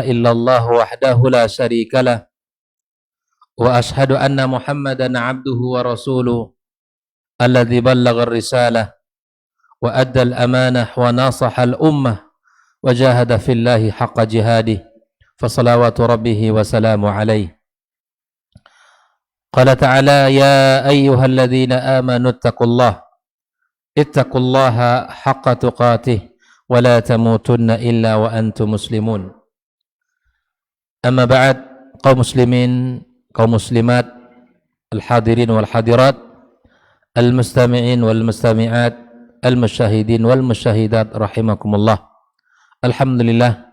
إلا الله وحده لا شريك له وأشهد أن محمدا عبده ورسوله الذي بلغ الرسالة وأدى الأمانة وناصح الأمة وجاهد في الله حق جهاده فصلوات ربه وسلام عليه. قال تعالى يا أيها الذين آمنوا اتقوا الله حق تقاته ولا تموتن إلا وأنتم مسلمون. Amma ba'd, kaum muslimin, kaum muslimat, al-hadirin wal hadirat, al-mustami'in wal mustami'at, al-musyahidin wal musyahidat rahimakumullah. Alhamdulillah,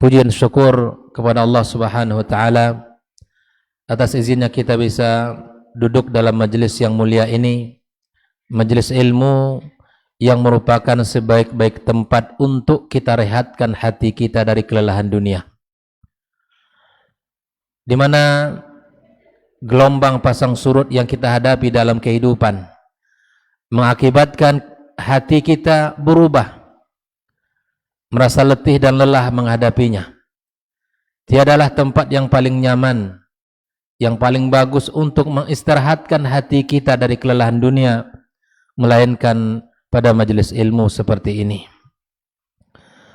pujian syukur kepada Allah Subhanahu wa taala atas izinnya kita bisa duduk dalam majelis yang mulia ini, majelis ilmu yang merupakan sebaik-baik tempat untuk kita rehatkan hati kita dari kelelahan dunia, di mana gelombang pasang surut yang kita hadapi dalam kehidupan mengakibatkan hati kita berubah, merasa letih dan lelah menghadapinya. Tiadalah tempat yang paling nyaman, yang paling bagus untuk mengistirahatkan hati kita dari kelelahan dunia, melainkan pada majelis ilmu seperti ini.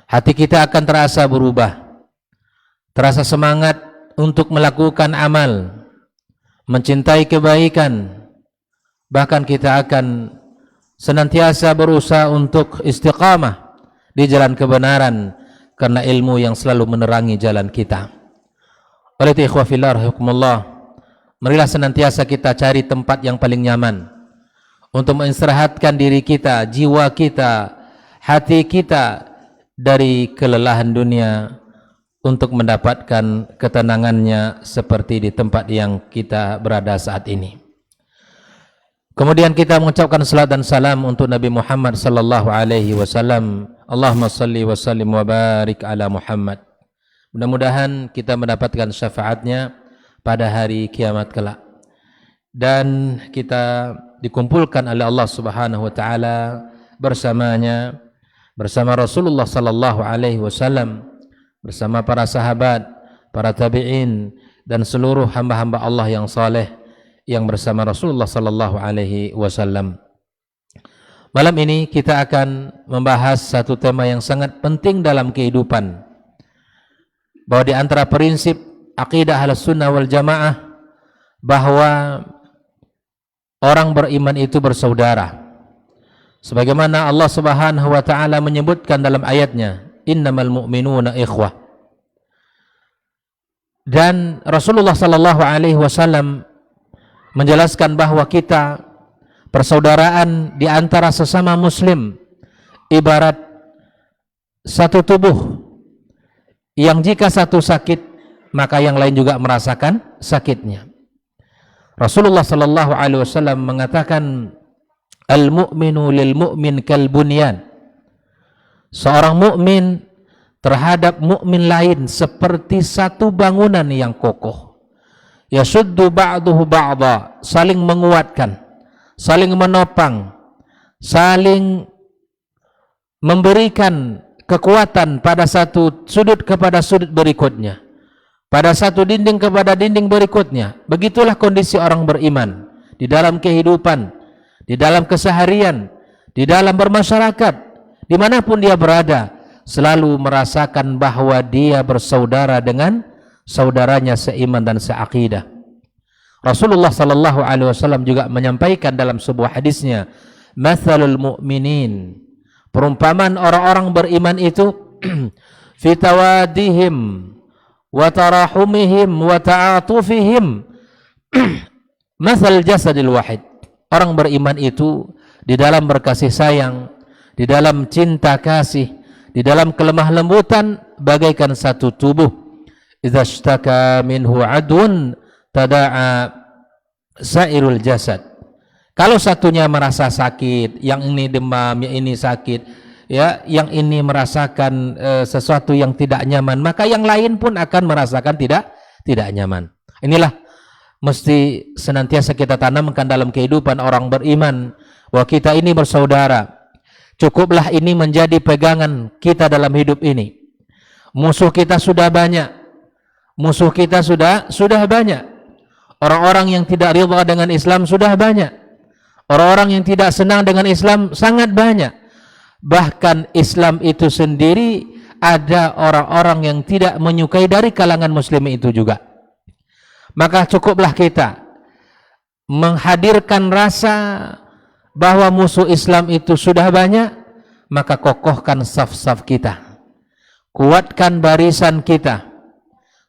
Hati kita akan terasa berubah, terasa semangat untuk melakukan amal, mencintai kebaikan, bahkan kita akan senantiasa berusaha untuk istiqamah di jalan kebenaran karena ilmu yang selalu menerangi jalan kita. Oleh itu ikhwah fillah rahimakumullah, marilah senantiasa kita cari tempat yang paling nyaman untuk mengistirahatkan diri kita, jiwa kita, hati kita dari kelelahan dunia, untuk mendapatkan ketenangannya seperti di tempat yang kita berada saat ini. Kemudian kita mengucapkan salat dan salam untuk Nabi Muhammad sallallahu alaihi wasallam. Allahumma salli wa sallim wa barik ala Muhammad. Mudah-mudahan kita mendapatkan syafaatnya pada hari kiamat kelak, dan kita dikumpulkan oleh Allah Subhanahu wa taala bersamanya, bersama Rasulullah sallallahu alaihi wasallam, bersama para sahabat, para tabi'in, dan seluruh hamba-hamba Allah yang saleh yang bersama Rasulullah sallallahu alaihi wasallam. Malam ini kita akan membahas satu tema yang sangat penting dalam kehidupan, bahwa di antara prinsip akidah Ahlussunnah wal Jamaah bahwa orang beriman itu bersaudara. Sebagaimana Allah Subhanahu wa taala menyebutkan dalam ayatnya, innamal mu'minuna ikhwah. Dan Rasulullah sallallahu alaihi wasallam menjelaskan bahwa kita persaudaraan di antara sesama muslim ibarat satu tubuh yang jika satu sakit maka yang lain juga merasakan sakitnya. Rasulullah sallallahu alaihi wasallam mengatakan al-mu'minu lil mu'min kal bunyan. Seorang mukmin terhadap mukmin lain seperti satu bangunan yang kokoh. Yashuddu ba'duhu ba'dha, saling menguatkan, saling menopang, saling memberikan kekuatan pada satu sudut kepada sudut berikutnya, pada satu dinding kepada dinding berikutnya. Begitulah kondisi orang beriman di dalam kehidupan, di dalam keseharian, di dalam bermasyarakat. Dimanapun dia berada, selalu merasakan bahwa dia bersaudara dengan saudaranya seiman dan seakidah. Rasulullah sallallahu alaihi wasallam juga menyampaikan dalam sebuah hadisnya, mathalul mu'minin, perumpamaan orang-orang beriman itu fi tawadihim wa tarahumihim wa ta'atufihim mathal jasadil wahid. Orang beriman itu di dalam berkasih sayang, di dalam cinta kasih, di dalam kelemah lembutan bagaikan satu tubuh. Idza ishtaka minhu adun tada'a sairul jasad. Kalau satunya merasa sakit, yang ini demam, yang ini sakit, ya, yang ini merasakan sesuatu yang tidak nyaman, maka yang lain pun akan merasakan tidak nyaman. Inilah mesti senantiasa kita tanamkan dalam kehidupan orang beriman, bahwa kita ini bersaudara. Cukuplah ini menjadi pegangan kita dalam hidup ini, Musuh kita sudah banyak. Musuh kita sudah banyak. Orang-orang yang tidak ridha dengan Islam sudah banyak. Orang-orang yang tidak senang dengan Islam sangat banyak. Bahkan Islam itu sendiri ada orang-orang yang tidak menyukai dari kalangan muslim itu juga. Maka cukuplah kita menghadirkan rasa bahwa musuh Islam itu sudah banyak, maka kokohkan saf-saf kita. Kuatkan barisan kita.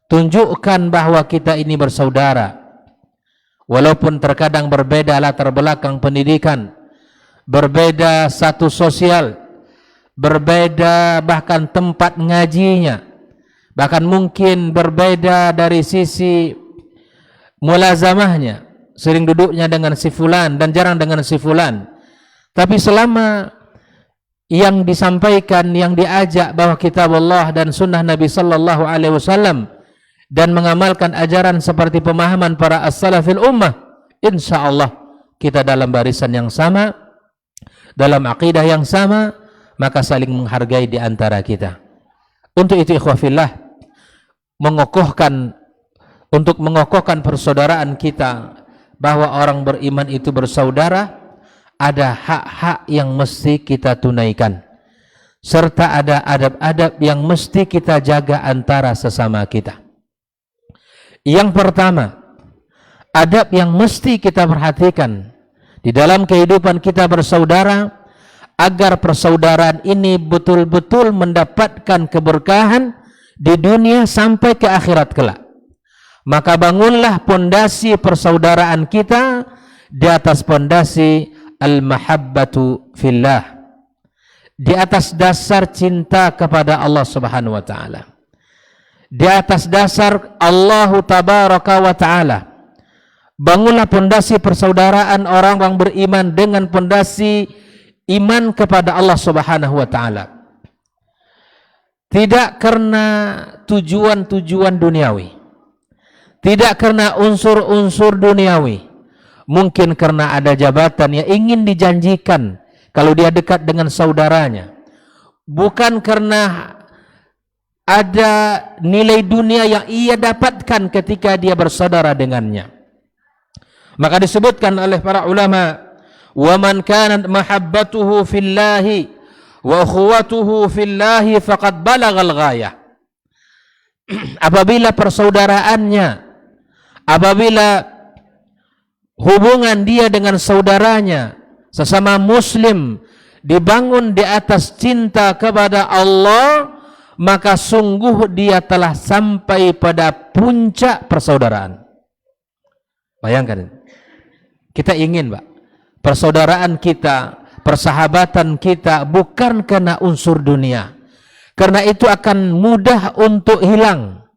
Tunjukkan bahwa kita ini bersaudara. Walaupun terkadang berbeda latar belakang pendidikan, berbeda status sosial, berbeda bahkan tempat ngajinya, bahkan mungkin berbeda dari sisi mulazamahnya, sering duduknya dengan si fulan dan jarang dengan si fulan. Tapi selama yang disampaikan, yang diajak bahwa kitab Allah dan sunnah Nabi sallallahu alaihi wasallam dan mengamalkan ajaran seperti pemahaman para as-salafil ummah, insyaallah kita dalam barisan yang sama, dalam akidah yang sama, maka saling menghargai di antara kita. Untuk itu ikhwah fillah, untuk mengokohkan persaudaraan kita bahwa orang beriman itu bersaudara, ada hak-hak yang mesti kita tunaikan, serta ada adab-adab yang mesti kita jaga antara sesama kita. Yang pertama, adab yang mesti kita perhatikan di dalam kehidupan kita bersaudara, agar persaudaraan ini betul-betul mendapatkan keberkahan di dunia sampai ke akhirat kelak. Maka bangunlah pondasi persaudaraan kita di atas pondasi al-mahabbatu fillah, di atas dasar cinta kepada Allah Subhanahu wa taala, di atas dasar Allah tabaraka wa taala. Bangunlah pondasi persaudaraan orang-orang beriman dengan pondasi iman kepada Allah Subhanahu wa taala. Tidak karena tujuan-tujuan duniawi, tidak karena unsur-unsur duniawi, mungkin karena ada jabatan yang ingin dijanjikan kalau dia dekat dengan saudaranya, bukan karena ada nilai dunia yang ia dapatkan ketika dia bersaudara dengannya. Maka disebutkan oleh para ulama, wa man kanat mahabbatuhu fillahi wa ukhuwatuhu fillahi faqad balagha al-ghayah. Apabila persaudaraannya, apabila hubungan dia dengan saudaranya sesama muslim dibangun di atas cinta kepada Allah, maka sungguh dia telah sampai pada puncak persaudaraan. Bayangkan, kita ingin, Pak, persaudaraan kita, persahabatan kita bukan karena unsur dunia, karena itu akan mudah untuk hilang.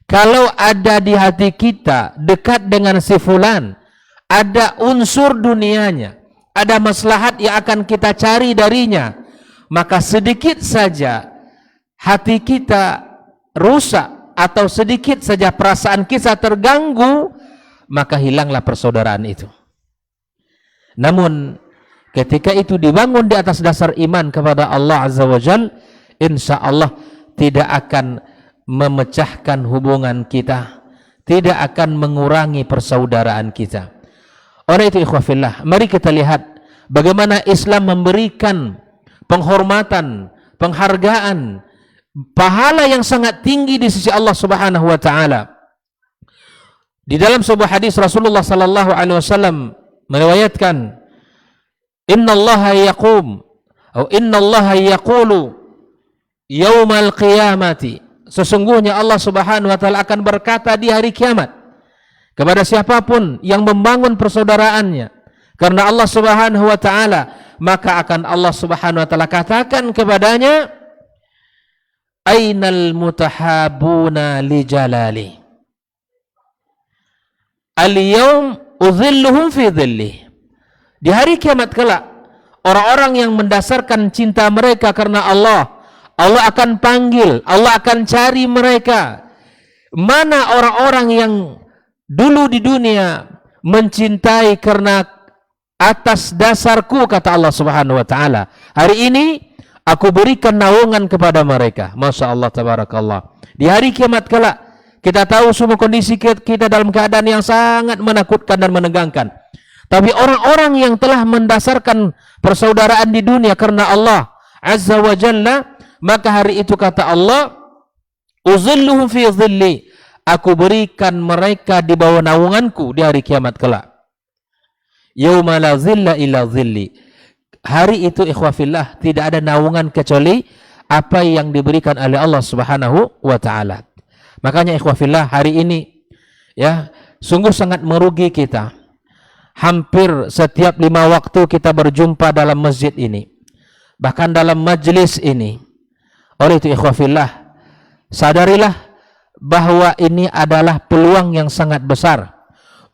Kalau ada di hati kita dekat dengan si fulan, ada unsur dunianya, ada maslahat yang akan kita cari darinya, maka sedikit saja hati kita rusak atau sedikit saja perasaan kita terganggu, maka hilanglah persaudaraan itu. Namun ketika itu dibangun di atas dasar iman kepada Allah Azza wa Jal, insya Allah tidak akan memecahkan hubungan kita, tidak akan mengurangi persaudaraan kita. Oleh itu ikhwah fillah, mari kita lihat bagaimana Islam memberikan penghormatan, penghargaan, pahala yang sangat tinggi di sisi Allah Subhanahu wa taala. Di dalam sebuah hadis Rasulullah sallallahu alaihi wasallam meriwayatkan, innallaha yaqum atau innallaha yaqulu yaumal qiyamati, sesungguhnya Allah Subhanahu wa taala akan berkata di hari kiamat kepada siapapun yang membangun persaudaraannya karena Allah Subhanahu wa taala, maka akan Allah Subhanahu wa taala katakan kepadanya, ainal mutahabuna li jalali, al-yawm udhilluhum fi dhilli. Di hari kiamat kelak, orang-orang yang mendasarkan cinta mereka karena Allah, Allah akan panggil, Allah akan cari mereka. Mana orang-orang yang dulu di dunia mencintai karena atas dasarku, kata Allah Subhanahu wa taala. Hari ini Aku berikan naungan kepada mereka. Masya Allah, tabarakallah. Di hari kiamat kelak, kita tahu semua kondisi kita dalam keadaan yang sangat menakutkan dan menegangkan. Tapi orang-orang yang telah mendasarkan persaudaraan di dunia karena Allah Azza wa Jalla, maka hari itu kata Allah, uzilluhum fi zilli, aku berikan mereka di bawah naunganku di hari kiamat kelak. Yauma la zilla illa zilli. Hari itu ikhwafillah tidak ada naungan kecuali apa yang diberikan oleh Allah Subhanahu wa taala. Makanya ikhwafillah hari ini ya sungguh sangat merugi kita. Hampir setiap 5 waktu kita berjumpa dalam masjid ini, bahkan dalam majlis ini. Oleh itu ikhwafillah, sadarilah bahwa ini adalah peluang yang sangat besar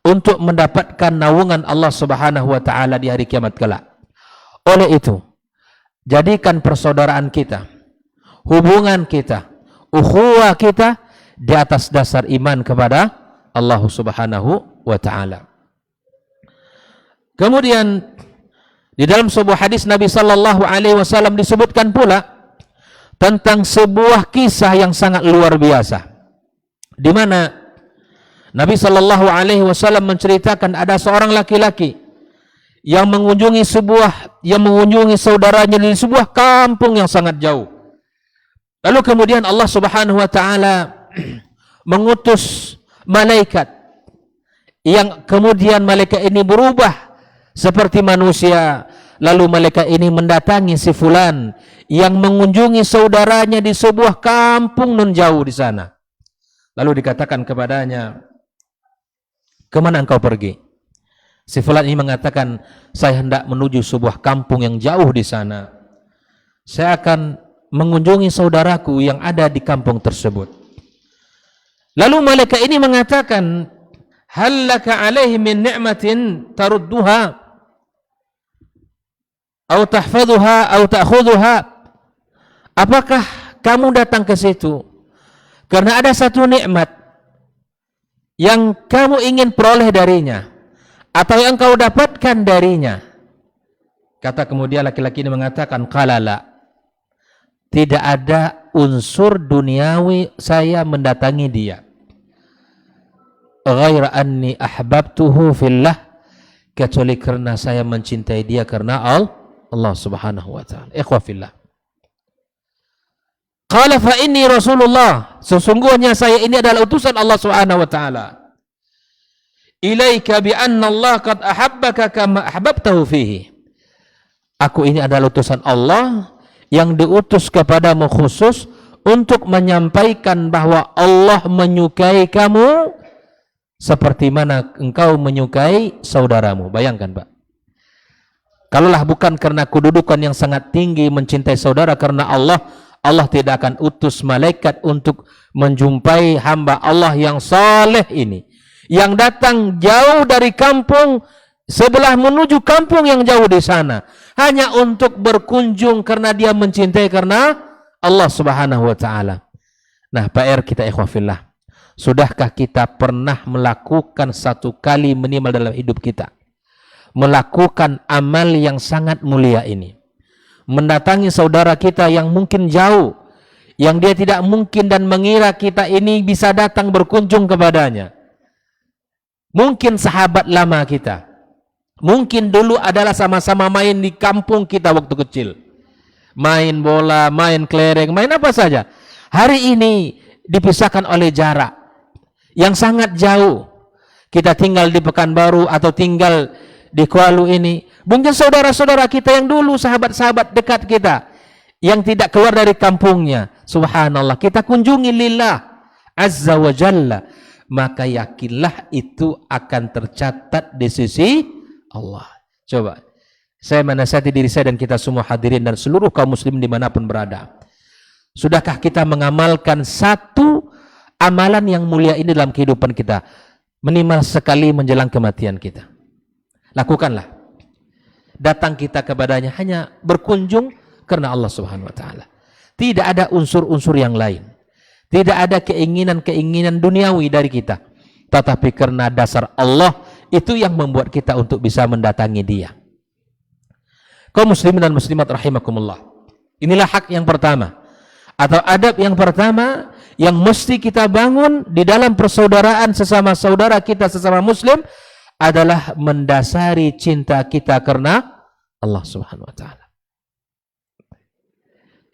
untuk mendapatkan naungan Allah Subhanahu wa taala di hari kiamat kelak. Oleh itu, jadikan persaudaraan kita, hubungan kita, ukhuwah kita di atas dasar iman kepada Allah Subhanahu wa taala. Kemudian di dalam sebuah hadis Nabi sallallahu alaihi wasallam disebutkan pula tentang sebuah kisah yang sangat luar biasa, di mana Nabi sallallahu alaihi wasallam menceritakan ada seorang laki-laki yang mengunjungi saudaranya di sebuah kampung yang sangat jauh. Lalu kemudian Allah Subhanahu wa taala mengutus malaikat, yang kemudian malaikat ini berubah seperti manusia. Lalu malaikat ini mendatangi si fulan yang mengunjungi saudaranya di sebuah kampung nun jauh di sana. Lalu dikatakan kepadanya, kemana engkau pergi? Si fulan ini mengatakan, saya hendak menuju sebuah kampung yang jauh di sana. Saya akan mengunjungi saudaraku yang ada di kampung tersebut. Lalu malaikat ini mengatakan, hal laka alaihi min ni'matin tarudduha atau tahfadhuha atau ta'khudhuha. Apakah kamu datang ke situ karena ada satu nikmat yang kamu ingin peroleh darinya atau yang kau dapatkan darinya? Kata kemudian laki-laki ini mengatakan, qalala, tidak ada unsur duniawi saya mendatangi dia, ghaira anni ahbabtuhu fillah, kecuali karena saya mencintai dia karena Allah Subhanahu wa taala. Ikhwah fillah. Qala fa inni Rasulullah, sesungguhnya saya ini adalah utusan Allah Subhanahu wa taala. Ilaika bi anna Allah qad ahabbaka kama ahbabtahu fihi. Aku ini adalah utusan Allah yang diutus kepadamu khusus untuk menyampaikan bahwa Allah menyukai kamu seperti mana engkau menyukai saudaramu. Bayangkan, Pak. Kalaulah bukan karena kedudukan yang sangat tinggi mencintai saudara karena Allah, Allah tidak akan utus malaikat untuk menjumpai hamba Allah yang saleh ini, yang datang jauh dari kampung sebelah menuju kampung yang jauh di sana hanya untuk berkunjung karena dia mencintai karena Allah Subhanahu wa taala. Nah, PR kita ikhwah fillah, sudahkah kita pernah melakukan satu kali minimal dalam hidup kita melakukan amal yang sangat mulia ini, mendatangi saudara kita yang mungkin jauh, yang dia tidak mungkin dan mengira kita ini bisa datang berkunjung kepadanya? Mungkin sahabat lama kita, mungkin dulu adalah sama-sama main di kampung kita waktu kecil, main bola, main kelereng, main apa saja. Hari ini dipisahkan oleh jarak yang sangat jauh. Kita tinggal di Pekanbaru atau tinggal di Kuala ini. Mungkin saudara-saudara kita yang dulu sahabat-sahabat dekat kita yang tidak keluar dari kampungnya, subhanallah, kita kunjungi lillah azza wa jalla, maka yakinlah itu akan tercatat di sisi Allah. Coba saya menasihati diri saya dan kita semua hadirin dan seluruh kaum muslim dimanapun berada, sudahkah kita mengamalkan satu amalan yang mulia ini dalam kehidupan kita minimal sekali menjelang kematian kita? Lakukanlah. Datang kita kepadanya hanya berkunjung karena Allah Subhanahu wa taala. Tidak ada unsur-unsur yang lain. Tidak ada keinginan-keinginan duniawi dari kita. Tetapi karena dasar Allah, itu yang membuat kita untuk bisa mendatangi dia. Kaum muslimin dan muslimat rahimakumullah. Inilah hak yang pertama atau adab yang pertama yang mesti kita bangun di dalam persaudaraan sesama saudara kita sesama muslim adalah mendasari cinta kita karena Allah Subhanahu wa taala.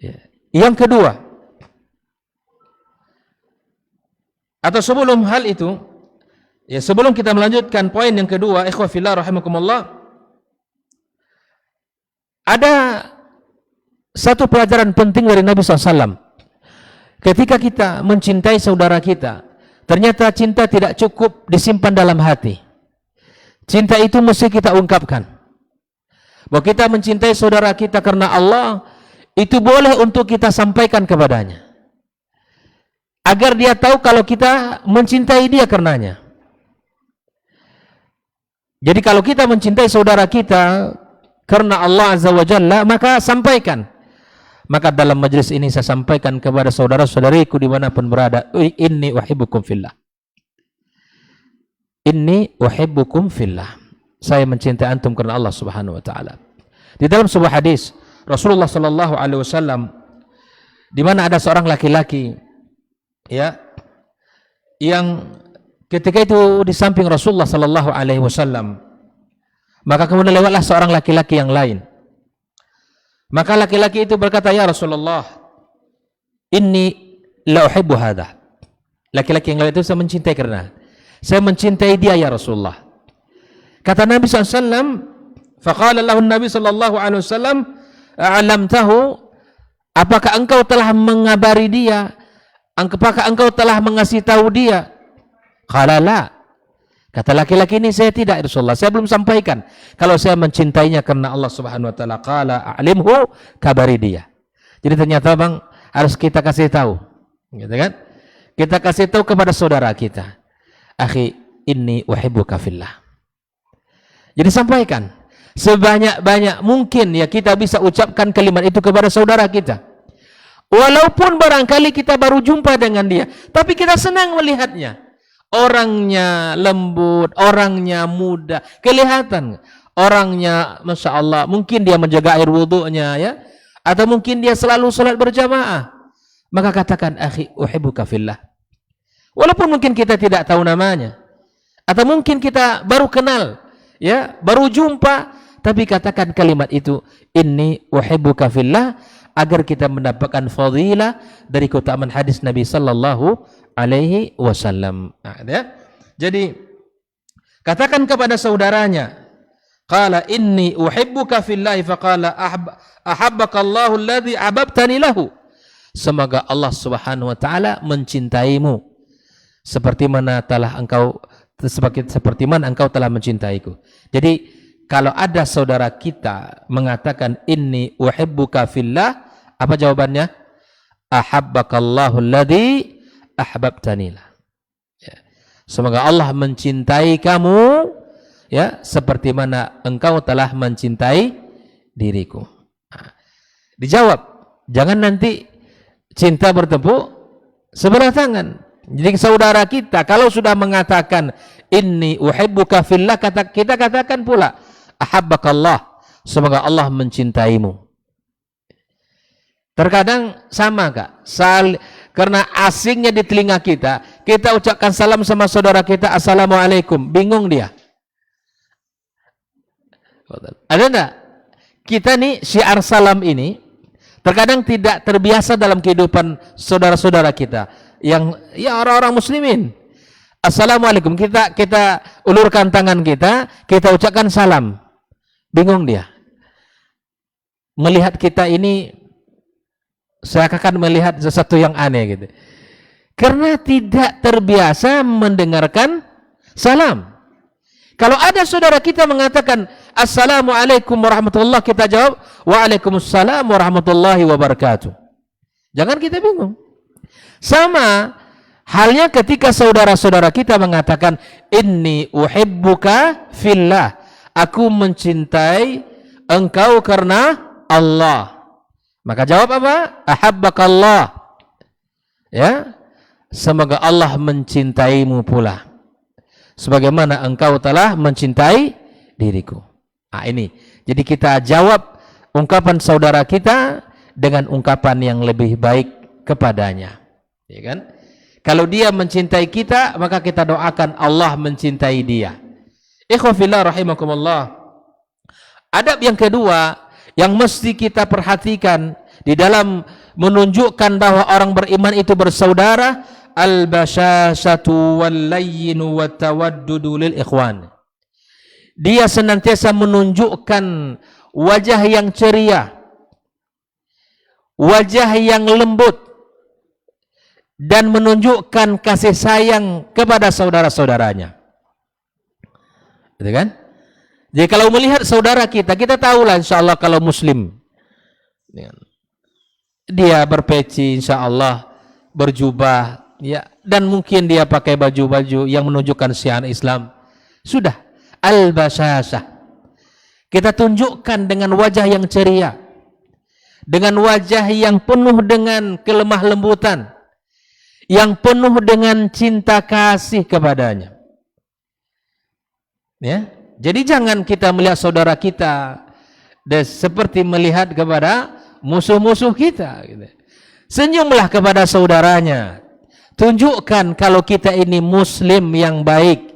Ya. Yang kedua, atau sebelum hal itu, ya sebelum kita melanjutkan poin yang kedua, ikhwah fillah rahimakumullah, ada satu pelajaran penting dari Nabi SAW. Ketika kita mencintai saudara kita, ternyata cinta tidak cukup disimpan dalam hati. Cinta itu mesti kita ungkapkan. Bahwa kita mencintai saudara kita karena Allah, itu boleh untuk kita sampaikan kepadanya. Agar dia tahu kalau kita mencintai dia karenanya. Jadi kalau kita mencintai saudara kita karena Allah Azza wa Jalla, maka sampaikan. Maka dalam majlis ini saya sampaikan kepada saudara-saudariku dimanapun berada, inni uhibbukum fillah. Inni uhibbukum fillah. Saya mencintai antum karena Allah Subhanahu wa taala. Di dalam sebuah hadis Rasulullah sallallahu alaihi wasallam, di mana ada seorang laki-laki ya yang ketika itu di samping Rasulullah sallallahu alaihi wasallam, maka kemudian lewatlah seorang laki-laki yang lain. Maka laki-laki itu berkata, "Ya Rasulullah, inni la uhibbu hadha." Laki-laki yang lain itu saya mencintai dia ya Rasulullah. Kata Nabi SAW, faqala lahu Nabi sallallahu alaihi wasallam, "A'lamtahu, apakah engkau telah mengabari dia? Apakah engkau telah mengasih tahu dia?" Qala la. Kata laki-laki ini, "Saya tidak Rasulullah, saya belum sampaikan kalau saya mencintainya karena Allah Subhanahu wa taala." Qala a'limhu, kabari dia. Jadi ternyata Bang harus kita kasih tahu, gitu kan? Kita kasih tahu kepada saudara kita. Akhi, inni uhibbuka fillah. Jadi sampaikan sebanyak-banyak mungkin ya kita bisa ucapkan kalimat itu kepada saudara kita. Walaupun barangkali kita baru jumpa dengan dia, tapi kita senang melihatnya. Orangnya lembut, orangnya muda, kelihatan. Orangnya, Masya Allah, mungkin dia menjaga air wudunya ya, atau mungkin dia selalu salat berjamaah. Maka katakan, akhi, uhibbuka fillah. Walaupun mungkin kita tidak tahu namanya, atau mungkin kita baru kenal, ya, baru jumpa, tapi katakan kalimat itu, inni uhibbuka fillah, agar kita mendapatkan fadilah dari keutamaan hadis Nabi sallallahu alaihi wasallam. Ya. Jadi katakan kepada saudaranya, qala inni uhibbuka fillahi faqala ahabbaka Allahu alladhi ahbabtani lahu. Semoga Allah Subhanahu wa taala mencintaimu seperti mana engkau telah mencintaiku. Jadi kalau ada saudara kita mengatakan inni uhibbuka fillah, apa jawabannya? Ahabbakallahu alladhi ahbabtani lah. Ya. Semoga Allah mencintai kamu ya seperti mana engkau telah mencintai diriku. Nah, dijawab, jangan nanti cinta bertepuk sebelah tangan. Jadi saudara kita kalau sudah mengatakan inni uhibbuka fillah, kita katakan pula ahabbakallah, semoga Allah mencintaimu. Terkadang sama Kak, karena asingnya di telinga kita, kita ucapkan salam sama saudara kita, assalamualaikum, bingung dia. Ada enggak? Kita nih syiar salam ini terkadang tidak terbiasa dalam kehidupan saudara-saudara kita yang ya orang-orang muslimin. Assalamualaikum, kita ulurkan tangan kita ucapkan salam. Bingung dia. Melihat kita ini seakan melihat sesuatu yang aneh gitu. Karena tidak terbiasa mendengarkan salam. Kalau ada saudara kita mengatakan assalamualaikum warahmatullahi, kita jawab waalaikumsalam warahmatullahi wabarakatuh. Jangan kita bingung. Sama halnya ketika saudara-saudara kita mengatakan inni uhibbuka fillah, aku mencintai engkau karena Allah. Maka jawab apa? Ahabbakallah. Ya. Semoga Allah mencintaimu pula sebagaimana engkau telah mencintai diriku. Nah, ini. Jadi kita jawab ungkapan saudara kita dengan ungkapan yang lebih baik kepadanya. Ya kan? Kalau dia mencintai kita, maka kita doakan Allah mencintai dia. Ikhwafillah rahimakumullah. Adab yang kedua yang mesti kita perhatikan di dalam menunjukkan bahwa orang beriman itu bersaudara, al-basyashatu wal-layyinu wat-tawaddudu lil ikhwan. Dia senantiasa menunjukkan wajah yang ceria, wajah yang lembut, dan menunjukkan kasih sayang kepada saudara-saudaranya. Gitu kan? Jadi kalau melihat saudara kita, kita tahulah insyaallah kalau muslim, dia berpeci insyaallah, berjubah, ya, dan mungkin dia pakai baju-baju yang menunjukkan syiar Islam. Sudah, al-basyashah. Kita tunjukkan dengan wajah yang ceria, dengan wajah yang penuh dengan kelemah lembutan, yang penuh dengan cinta kasih kepadanya. Ya, jadi jangan kita melihat saudara kita seperti melihat kepada musuh-musuh kita. Senyumlah kepada saudaranya. Tunjukkan kalau kita ini muslim yang baik,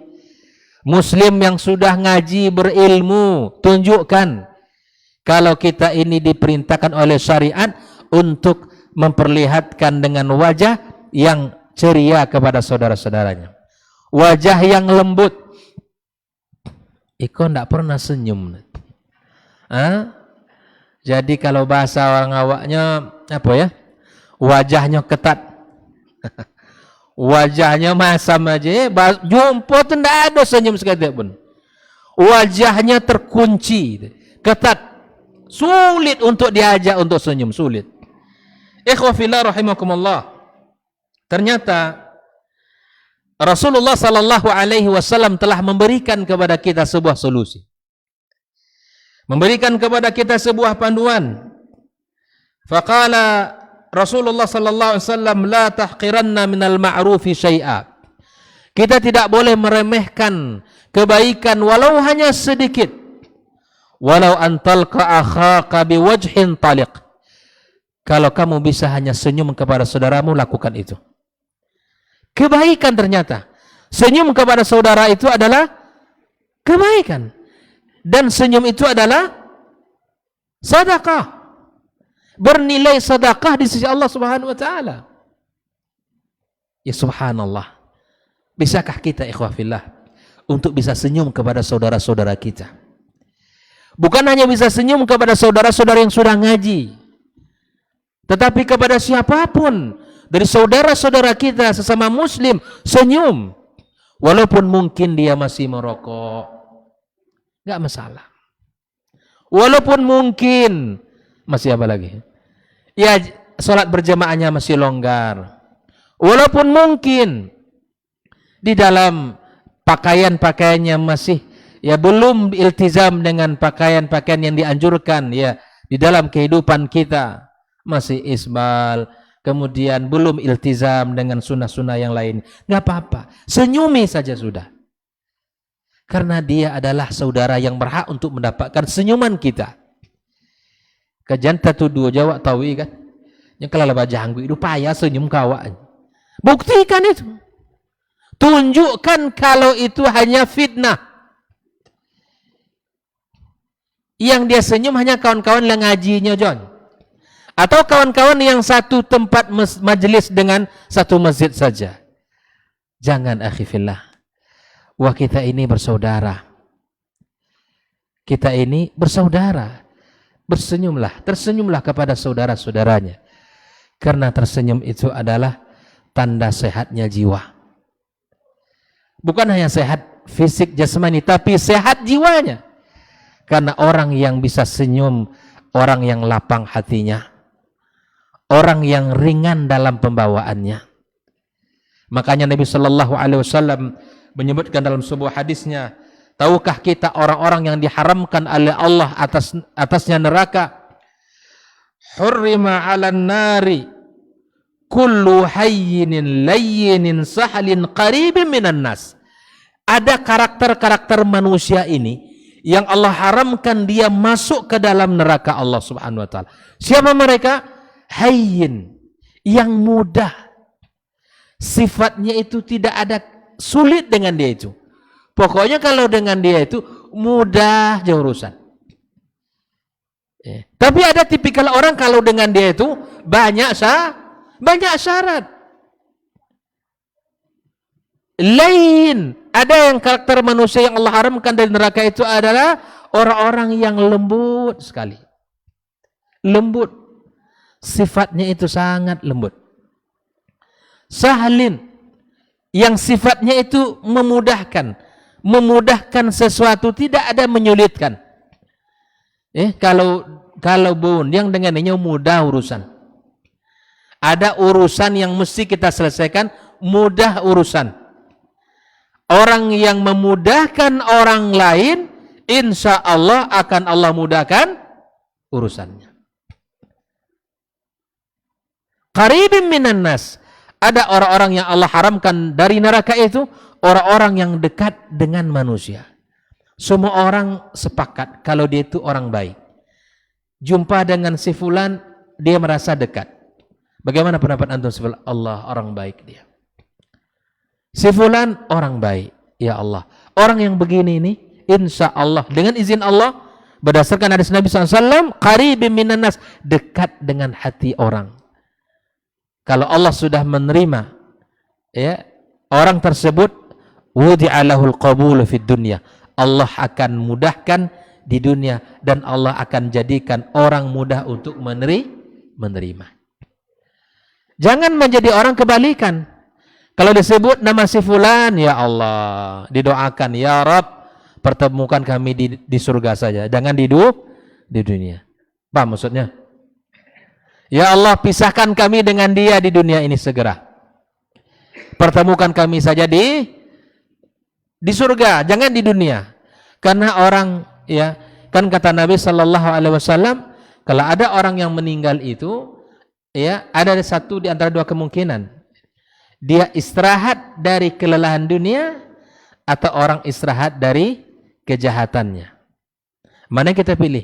muslim yang sudah ngaji berilmu. Tunjukkan kalau kita ini diperintahkan oleh syariat untuk memperlihatkan dengan wajah yang ceria kepada saudara-saudaranya, wajah yang lembut. Iko ndak pernah senyum. Jadi kalau bahasa orang awaknya apa ya? Wajahnya ketat. Wajahnya masam aja, jumpa tu ndak ada senyum sekali pun. Wajahnya terkunci, ketat. Sulit untuk diajak untuk senyum, sulit. Ikhwafillah rahimakumullah. Ternyata Rasulullah sallallahu alaihi wasallam telah memberikan kepada kita sebuah solusi. Memberikan kepada kita sebuah panduan. Faqala Rasulullah sallallahu alaihi wasallam, la tahqiranna minal ma'rufi syai'a. Kita tidak boleh meremehkan kebaikan walau hanya sedikit. Walau antalqa akhaka biwajhin taliq. Kalau kamu bisa hanya senyum kepada saudaramu, lakukan itu. Kebaikan ternyata. Senyum kepada saudara itu adalah kebaikan. Dan senyum itu adalah sedekah. Bernilai sedekah di sisi Allah Subhanahu wa taala. Ya subhanallah. Bisakah kita ikhwafillah untuk bisa senyum kepada saudara-saudara kita? Bukan hanya bisa senyum kepada saudara-saudara yang sudah ngaji, tetapi kepada siapapun dari saudara-saudara kita sesama muslim, senyum. Walaupun mungkin dia masih merokok, enggak masalah. Walaupun mungkin masih apa lagi? Ya, salat berjamaahnya masih longgar. Walaupun mungkin di dalam pakaian-pakaiannya masih ya belum iltizam dengan pakaian-pakaian yang dianjurkan ya di dalam kehidupan kita, masih isbal, kemudian belum iltizam dengan sunnah-sunnah yang lain, nggak apa-apa, senyumi saja sudah, karena dia adalah saudara yang berhak untuk mendapatkan senyuman kita. Kejanta tu dua jawab tahu kan, yang kalau lebah janggu itu payah senyum kawan, buktikan itu, tunjukkan kalau itu hanya fitnah. Yang dia senyum hanya kawan-kawan yang ngajinya John, atau kawan-kawan yang satu tempat majelis dengan satu masjid saja. Jangan akhi fillah. Wah, kita ini bersaudara. Kita ini bersaudara. Bersenyumlah, tersenyumlah kepada saudara-saudaranya. Karena tersenyum itu adalah tanda sehatnya jiwa. Bukan hanya sehat fisik jasmani, tapi sehat jiwanya. Karena orang yang bisa senyum, orang yang lapang hatinya, orang yang ringan dalam pembawaannya. Makanya Nabi Shallallahu Alaihi Wasallam menyebutkan dalam sebuah hadisnya, tahukah kita orang-orang yang diharamkan oleh Allah atasnya neraka? Hurrima 'alan nari kullu hayyinin layyinin sahlin qaribin minan nas. Ada karakter-karakter manusia ini yang Allah haramkan dia masuk ke dalam neraka Allah Subhanahu wa taala. Siapa mereka? Hayyin, yang mudah. Sifatnya itu tidak ada sulit dengan dia itu. Pokoknya kalau dengan dia itu mudah aja urusan. Tapi ada tipikal orang kalau dengan dia itu banyak syarat. Lain, ada yang karakter manusia yang Allah haramkan dari neraka itu adalah orang-orang yang lembut sekali. Lembut. Sifatnya itu sangat lembut. Sahlin, yang sifatnya itu memudahkan sesuatu, tidak ada menyulitkan. Kalau bun yang dengannya mudah urusan. Ada urusan yang mesti kita selesaikan, mudah urusan. Orang yang memudahkan orang lain, insya Allah akan Allah mudahkan urusannya. Qaribin minan nas, ada orang-orang yang Allah haramkan dari neraka itu, orang-orang yang dekat dengan manusia. Semua orang sepakat kalau dia itu orang baik. Jumpa dengan si fulan, dia merasa dekat. Bagaimana pendapat antum? Allah orang baik dia. Si fulan orang baik, ya Allah. Orang yang begini ini, insya Allah dengan izin Allah, berdasarkan hadis Nabi SAW, qaribim minan nas, dekat dengan hati orang. Kalau Allah sudah menerima, ya, orang tersebut, wudi'alahul qabul fid dunya, Allah akan mudahkan di dunia dan Allah akan jadikan orang mudah untuk menerima. Jangan menjadi orang kebalikan. Kalau disebut nama si fulan, ya Allah, didoakan, ya Rabb, pertemukan kami di surga saja, jangan di dunia. Paham maksudnya? Ya Allah, pisahkan kami dengan dia di dunia ini segera. Pertemukan kami saja di surga, jangan di dunia. Karena orang, ya, kan kata Nabi sallallahu alaihi wasallam, kalau ada orang yang meninggal itu, ya, ada satu di antara dua kemungkinan. Dia istirahat dari kelelahan dunia atau orang istirahat dari kejahatannya. Mana yang kita pilih?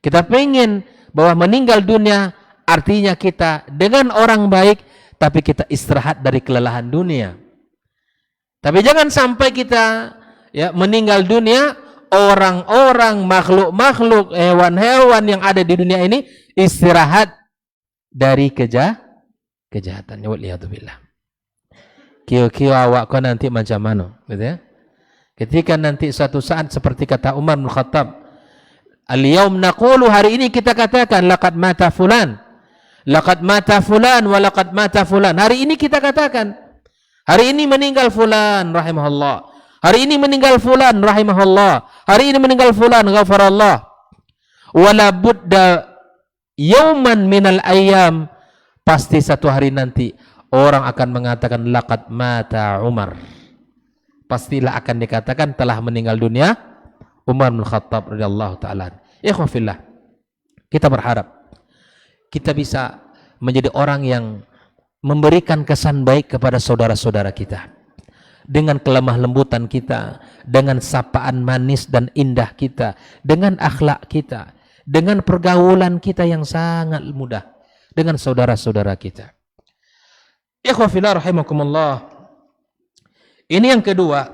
Kita pengen bahwa meninggal dunia artinya kita dengan orang baik, tapi kita istirahat dari kelelahan dunia. Tapi jangan sampai kita, ya, meninggal dunia, orang-orang, makhluk-makhluk, hewan-hewan yang ada di dunia ini istirahat dari kejahatan. Waliyadzubillah. Kio-kio awak kau nanti macam mana, gitu ya? Ketika nanti suatu saat seperti kata Umar bin Khattab, al-yaum naqulu, hari ini kita katakan laqad mata fulan, wa laqad mata fulan. Hari ini kita katakan, hari ini meninggal fulan rahimahullah. Hari ini meninggal fulan rahimahullah. Hari ini meninggal fulan ghafarallah. Wala budda yauman minal ayyam, pasti satu hari nanti orang akan mengatakan laqad mata Umar. Pastilah akan dikatakan telah meninggal dunia Umar bin Khattab radhiyallahu taala. Ikhwah fillah, kita berharap kita bisa menjadi orang yang memberikan kesan baik kepada saudara-saudara kita. Dengan kelemah lembutan kita, dengan sapaan manis dan indah kita, dengan akhlak kita, dengan pergaulan kita yang sangat mudah dengan saudara-saudara kita. Ikhwah fillah rahimakumullah. Ini yang kedua,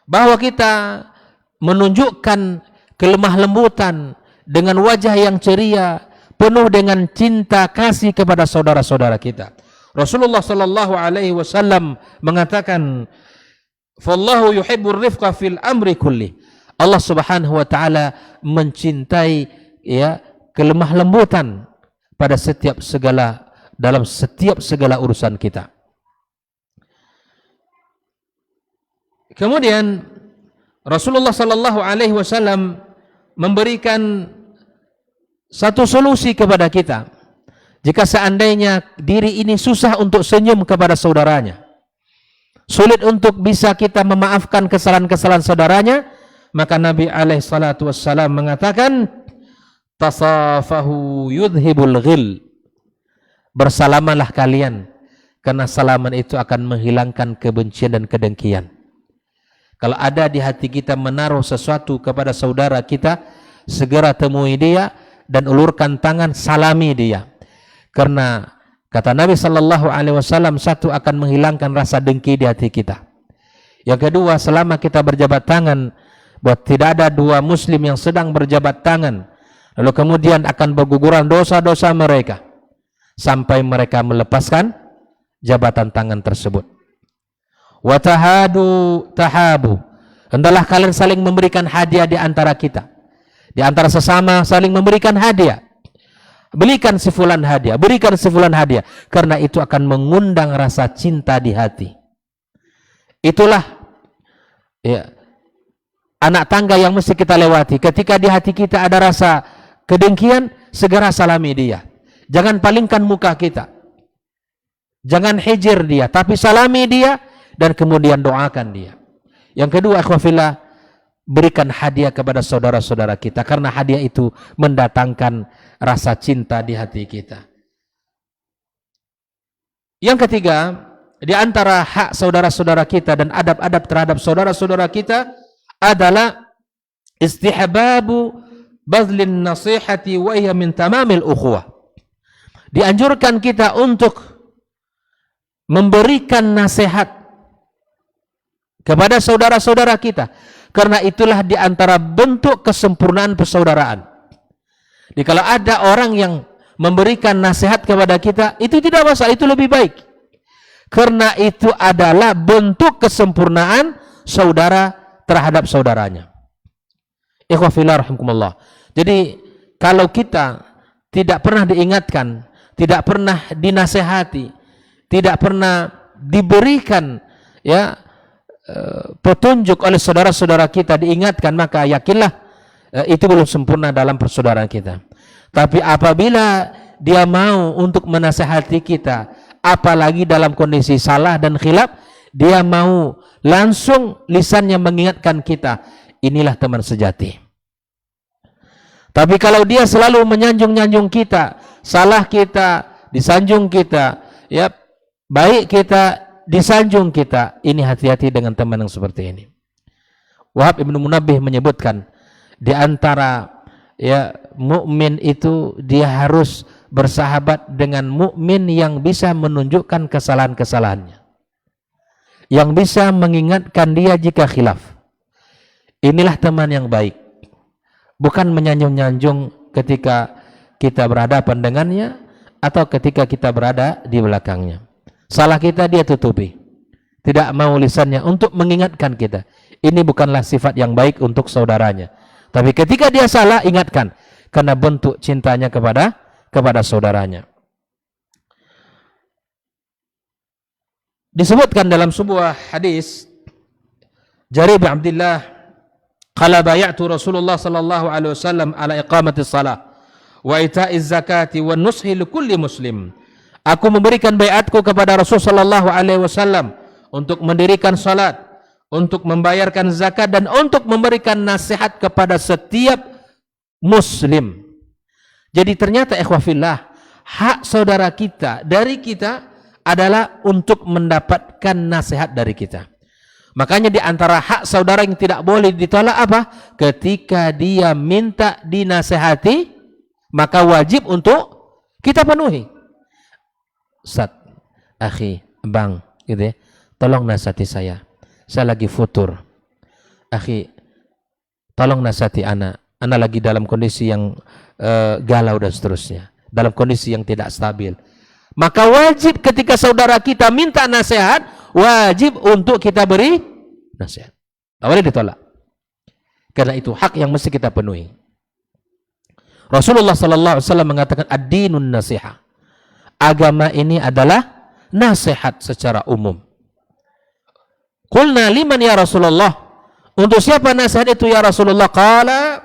bahwa kita menunjukkan kelemah lembutan dengan wajah yang ceria, penuh dengan cinta kasih kepada saudara-saudara kita. Rasulullah sallallahu alaihi wasallam mengatakan, "Fallahu yuhibbur rifqa fil amri kulli." Allah Subhanahu wa taala mencintai, ya, kelemah lembutan pada dalam setiap segala urusan kita. Kemudian Rasulullah sallallahu alaihi wasallam memberikan satu solusi kepada kita. Jika seandainya diri ini susah untuk senyum kepada saudaranya, sulit untuk bisa kita memaafkan kesalahan-kesalahan saudaranya, maka Nabi alaihi salatu wassalam mengatakan, tasafahu yudhibul ghil. Bersalamanlah kalian, karena salaman itu akan menghilangkan kebencian dan kedengkian. Kalau ada di hati kita menaruh sesuatu kepada saudara kita, segera temui dia dan ulurkan tangan, salami dia. Karena kata Nabi sallallahu alaihi wasallam, satu akan menghilangkan rasa dengki di hati kita. Yang kedua, selama kita berjabat tangan, buat tidak ada dua muslim yang sedang berjabat tangan, lalu kemudian akan berguguran dosa-dosa mereka sampai mereka melepaskan jabatan tangan tersebut. Wa tahadu tahabu, hendaklah kalian saling memberikan hadiah di antara kita, di antara sesama saling memberikan hadiah. Berikan si fulan hadiah, berikan si fulan hadiah, karena itu akan mengundang rasa cinta di hati. Itulah ya, anak tangga yang mesti kita lewati. Ketika di hati kita ada rasa kedengkian, segera salami dia. Jangan palingkan muka kita, jangan hijir dia, tapi salami dia dan kemudian doakan dia. Yang kedua, akhwafillah, berikan hadiah kepada saudara-saudara kita, karena hadiah itu mendatangkan rasa cinta di hati kita. Yang ketiga, di antara hak saudara-saudara kita dan adab-adab terhadap saudara-saudara kita adalah istihbabu bazlin nasihati wa hiya min tamamil ukhuwah. Dianjurkan kita untuk memberikan nasihat kepada saudara-saudara kita, karena itulah di antara bentuk kesempurnaan persaudaraan. Jadi kalau ada orang yang memberikan nasihat kepada kita, itu tidak masalah, itu lebih baik, karena itu adalah bentuk kesempurnaan saudara terhadap saudaranya. Ikhwah fillah rahimakumullah. Jadi kalau kita tidak pernah diingatkan, tidak pernah dinasehati, tidak pernah diberikan ya petunjuk oleh saudara-saudara kita, diingatkan, maka yakinlah itu belum sempurna dalam persaudaraan kita. Tapi apabila dia mau untuk menasehati kita, apalagi dalam kondisi salah dan khilaf, dia mau langsung lisannya mengingatkan kita, inilah teman sejati. Tapi kalau dia selalu menyanjung-nyanjung kita, salah kita disanjung kita, ya baik kita disanjung kita, ini hati-hati dengan teman yang seperti ini. Wahab Ibnu Munabbih menyebutkan, di antara ya mukmin itu dia harus bersahabat dengan mukmin yang bisa menunjukkan kesalahan-kesalahannya, yang bisa mengingatkan dia jika khilaf. Inilah teman yang baik, bukan menyanjung-nyanjung ketika kita berhadapan dengannya atau ketika kita berada di belakangnya. Salah kita dia tutupi, tidak mau lisannya untuk mengingatkan kita. Ini bukanlah sifat yang baik untuk saudaranya. Tapi ketika dia salah, ingatkan, karena bentuk cintanya kepada saudaranya. Disebutkan dalam sebuah hadis, Jarir bin Abdullah, qala bay'atu Rasulullah sallallahu alaihi wasallam ala iqamati shalah wa ita'iz zakati wa nushi li kulli muslim. Aku memberikan baiatku kepada Rasul sallallahu alaihi wasallam untuk mendirikan salat, untuk membayarkan zakat, dan untuk memberikan nasihat kepada setiap muslim. Jadi ternyata ikhwah fillah, hak saudara kita dari kita adalah untuk mendapatkan nasihat dari kita. Makanya di antara hak saudara yang tidak boleh ditolak apa? Ketika dia minta dinasehati, maka wajib untuk kita penuhi. Ustaz, akhi, bang, gitu ya, tolong nasihati saya lagi futur. Akhi, tolong nasihati anak lagi dalam kondisi yang galau dan seterusnya, dalam kondisi yang tidak stabil. Maka wajib ketika saudara kita minta nasihat, wajib untuk kita beri nasihat, tak boleh ditolak, karena itu hak yang mesti kita penuhi. Rasulullah sallallahu alaihi wasallam mengatakan, ad-dinun nasihah, agama ini adalah nasihat secara umum. Qulna liman ya Rasulullah, untuk siapa nasihat itu ya Rasulullah? Qala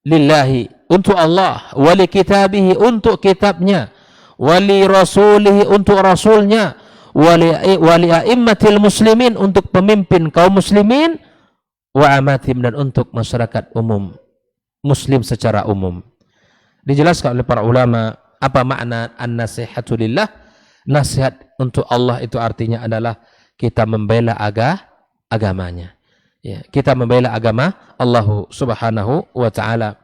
lillahi, untuk Allah, wali kitabihi, untuk kitabnya, wali rasulihi, untuk rasulnya, wali a'immatil muslimin, untuk pemimpin kaum muslimin, wa amatim, dan untuk masyarakat umum, muslim secara umum. Dijelaskan oleh para ulama apa makna an-nasihatu lillah. Nasihat untuk Allah itu artinya adalah kita membela agamanya. Ya, kita membela agama Allah Subhanahu wa taala.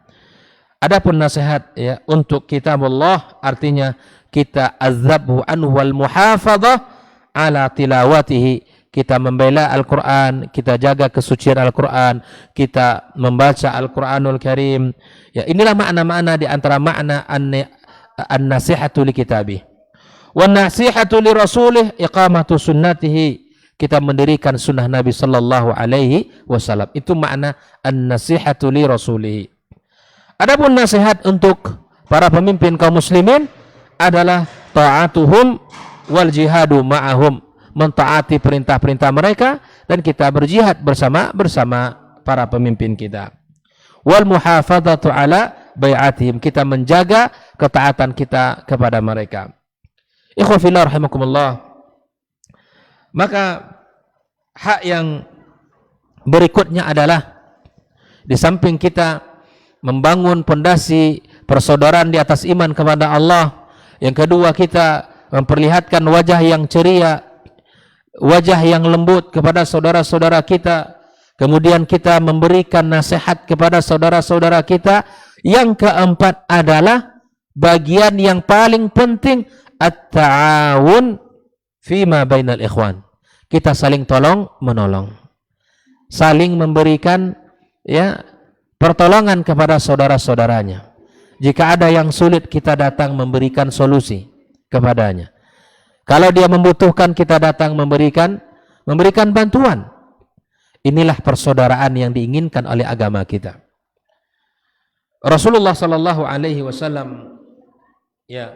Adapun nasihat ya untuk kitabullah artinya kita azabhu anhu wal muhafadzah ala tilawatihi. Kita membela Al-Qur'an, kita jaga kesucian Al-Qur'an, kita membaca Al-Qur'anul Karim. Ya, inilah makna-makna di antara makna an-nasihatu li kitabih. Wan nasihatu li rasulih iqamatu sunnatihi. Kita mendirikan sunnah Nabi sallallahu alaihi wasallam. Itu makna an-nasihatu li rasulih. Adapun nasihat untuk para pemimpin kaum muslimin adalah ta'atuhum wal jihadu ma'ahum, mentaati perintah-perintah mereka dan kita berjihad bersama para pemimpin kita. Wal muhafadzatu ala bai'atihim, kita menjaga ketaatan kita kepada mereka. Ikhwah fillah rahimakumullah. Maka hak yang berikutnya adalah di samping kita membangun pondasi persaudaraan di atas iman kepada Allah, yang kedua kita memperlihatkan wajah yang ceria, wajah yang lembut kepada saudara-saudara kita. Kemudian kita memberikan nasihat kepada saudara-saudara kita. Yang keempat adalah bagian yang paling penting, at-ta'awun fima bainal ikhwan. Kita saling tolong menolong, saling memberikan ya pertolongan kepada saudara-saudaranya. Jika ada yang sulit, kita datang memberikan solusi kepadanya. Kalau dia membutuhkan, kita datang memberikan bantuan. Inilah persaudaraan yang diinginkan oleh agama kita. Rasulullah sallallahu alaihi wasallam ya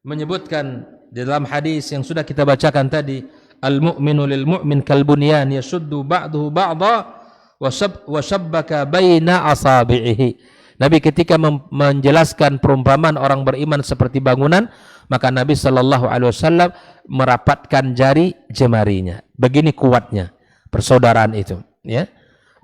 menyebutkan di dalam hadis yang sudah kita bacakan tadi, al-mu'minu lil mu'min kal bunyan yashuddu ba'dahu ba'dha wa shabbaka baina asabi'ihi. Nabi ketika menjelaskan perumpamaan orang beriman seperti bangunan, maka Nabi sallallahu alaihi wasallam merapatkan jari jemarinya. Begini kuatnya persaudaraan itu, ya.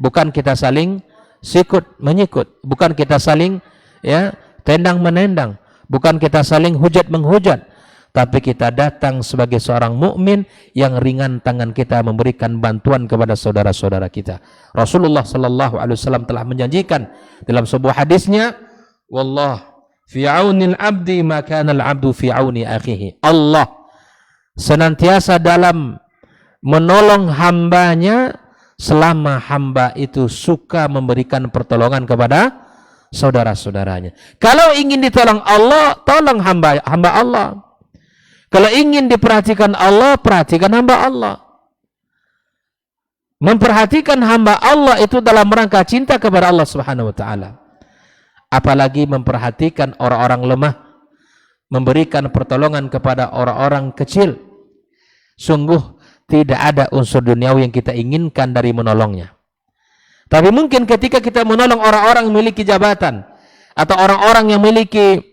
Bukan kita saling sikut menyikut, bukan kita saling ya tendang menendang, bukan kita saling hujat menghujat, tapi kita datang sebagai seorang mukmin yang ringan tangan kita memberikan bantuan kepada saudara-saudara kita. Rasulullah sallallahu alaihi wasallam telah menjanjikan dalam sebuah hadisnya, wallah fi aunil abdi ma kana al abdu fi auni akhihi. Allah senantiasa dalam menolong hambanya selama hamba itu suka memberikan pertolongan kepada saudara-saudaranya. Kalau ingin ditolong Allah, tolong hamba Allah. Kalau ingin diperhatikan Allah, perhatikan hamba Allah. Memperhatikan hamba Allah itu dalam rangka cinta kepada Allah Subhanahu wa taala. Apalagi memperhatikan orang-orang lemah, memberikan pertolongan kepada orang-orang kecil. Sungguh tidak ada unsur duniawi yang kita inginkan dari menolongnya. Tapi mungkin ketika kita menolong orang-orang yang memiliki jabatan atau orang-orang yang memiliki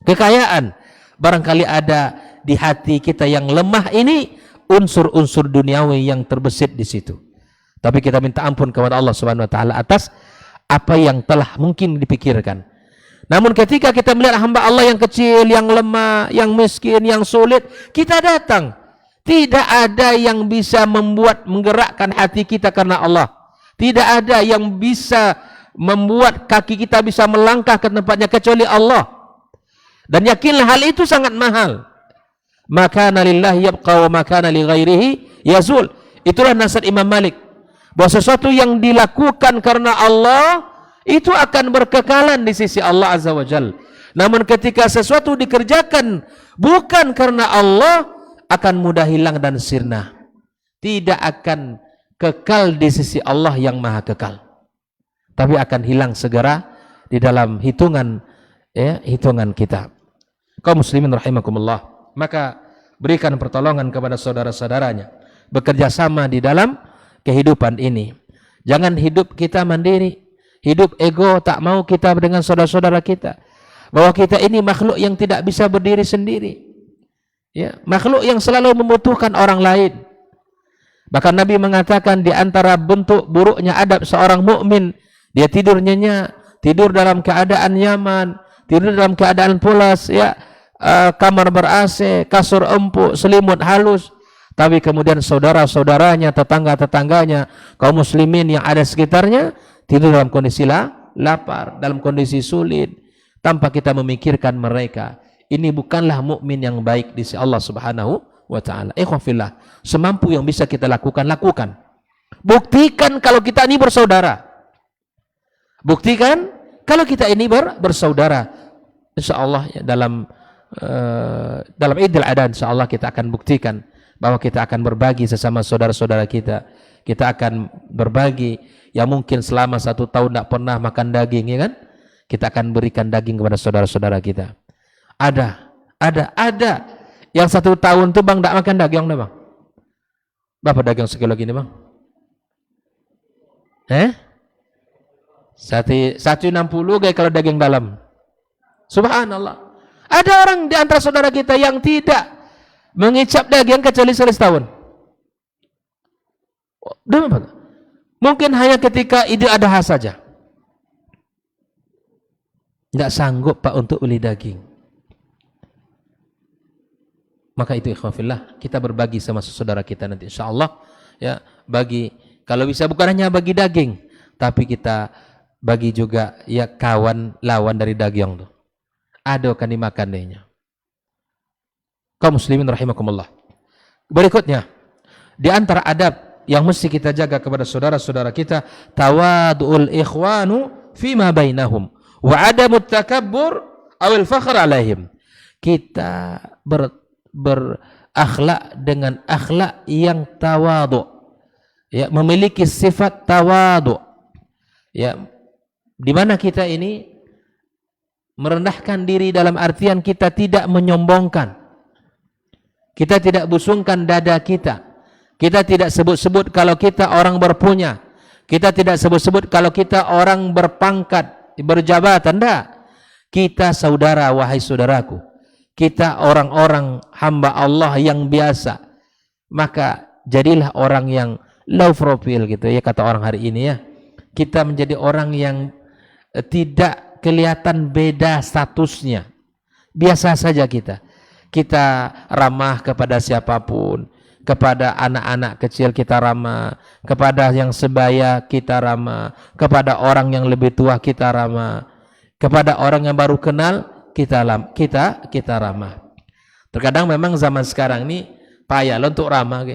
kekayaan, barangkali ada di hati kita yang lemah ini unsur-unsur duniawi yang terbesit di situ. Tapi kita minta ampun kepada Allah Subhanahu wa taala atas apa yang telah mungkin dipikirkan. Namun ketika kita melihat hamba Allah yang kecil, yang lemah, yang miskin, yang sulit, kita datang. Tidak ada yang bisa menggerakkan hati kita karena Allah. Tidak ada yang bisa membuat kaki kita bisa melangkah ke tempatnya kecuali Allah. Dan yakinlah hal itu sangat mahal. Makana lillahi yabqa wa makana li ghairihi yazul. Itulah nasihat Imam Malik, bahwa sesuatu yang dilakukan karena Allah itu akan berkekalan di sisi Allah Azza wa Jalla. Namun ketika sesuatu dikerjakan bukan karena Allah, akan mudah hilang dan sirna. Tidak akan kekal di sisi Allah yang maha kekal, tapi akan hilang segera di dalam hitungan kita. Kaum muslimin rahimakumullah, maka berikan pertolongan kepada saudara-saudaranya, bekerja sama di dalam kehidupan ini. Jangan hidup kita mandiri, hidup ego, tak mau kita dengan saudara-saudara kita, bahwa kita ini makhluk yang tidak bisa berdiri sendiri, ya, makhluk yang selalu membutuhkan orang lain. Bahkan Nabi mengatakan di antara bentuk buruknya adab seorang mukmin, dia tidur nyenyak, tidur dalam keadaan nyaman, tidur dalam keadaan pulas, ya, kamar ber-AC, kasur empuk, selimut halus, tapi kemudian saudara-saudaranya, tetangga-tetangganya, kaum muslimin yang ada sekitarnya tidur dalam kondisi lapar, dalam kondisi sulit, tanpa kita memikirkan mereka. Ini bukanlah mukmin yang baik di sisi Allah Subhanahu wa taala. Ikhwafillah, semampu yang bisa kita lakukan, lakukan. Buktikan kalau kita ini bersaudara. Buktikan kalau kita ini bersaudara. Insyaallah ya, dalam Idul Adha insyaallah kita akan buktikan bahwa kita akan berbagi sesama saudara-saudara kita. Kita akan berbagi yang mungkin selama 1 tahun tidak pernah makan daging, ya kan? Kita akan berikan daging kepada saudara-saudara kita. Ada yang 1 tahun tuh bang tidak makan daging, bang. Berapa daging sekilo gini, bang? 160 kayak kalau daging dalam. Subhanallah. Ada orang di antara saudara kita yang tidak mengicap daging kecuali setahun. Mungkin hanya ketika Idul Adha saja. Tidak sanggup Pak untuk beli daging. Maka itu ikhwafillah, kita berbagi sama saudara kita nanti insyaallah ya, bagi kalau bisa bukan hanya bagi daging, tapi kita bagi juga ya kawan lawan dari daging tuh. Ada akan dimakan dehnya. Kaum muslimin rahimakumullah. Berikutnya, di antara adab yang mesti kita jaga kepada saudara-saudara kita, tawadul ikhwanu fima bainahum wa adamut takabbur awil fakhr alaihim. Kita berakhlak dengan akhlak yang tawadu. Ya, memiliki sifat tawadu. Ya, di mana kita ini merendahkan diri dalam artian kita tidak menyombongkan. Kita tidak busungkan dada kita. Kita tidak sebut-sebut kalau kita orang berpunya. Kita tidak sebut-sebut kalau kita orang berpangkat, berjabatan. Tidak. Kita saudara, wahai saudaraku. Kita orang-orang hamba Allah yang biasa. Maka jadilah orang yang low profile gitu ya, kata orang hari ini ya. Kita menjadi orang yang tidak kelihatan beda statusnya. Biasa saja kita. Kita ramah kepada siapapun. Kepada anak-anak kecil kita ramah. Kepada yang sebaya kita ramah. Kepada orang yang lebih tua kita ramah. Kepada orang yang baru kenal kita ramah. Terkadang memang zaman sekarang ini payah untuk ramah.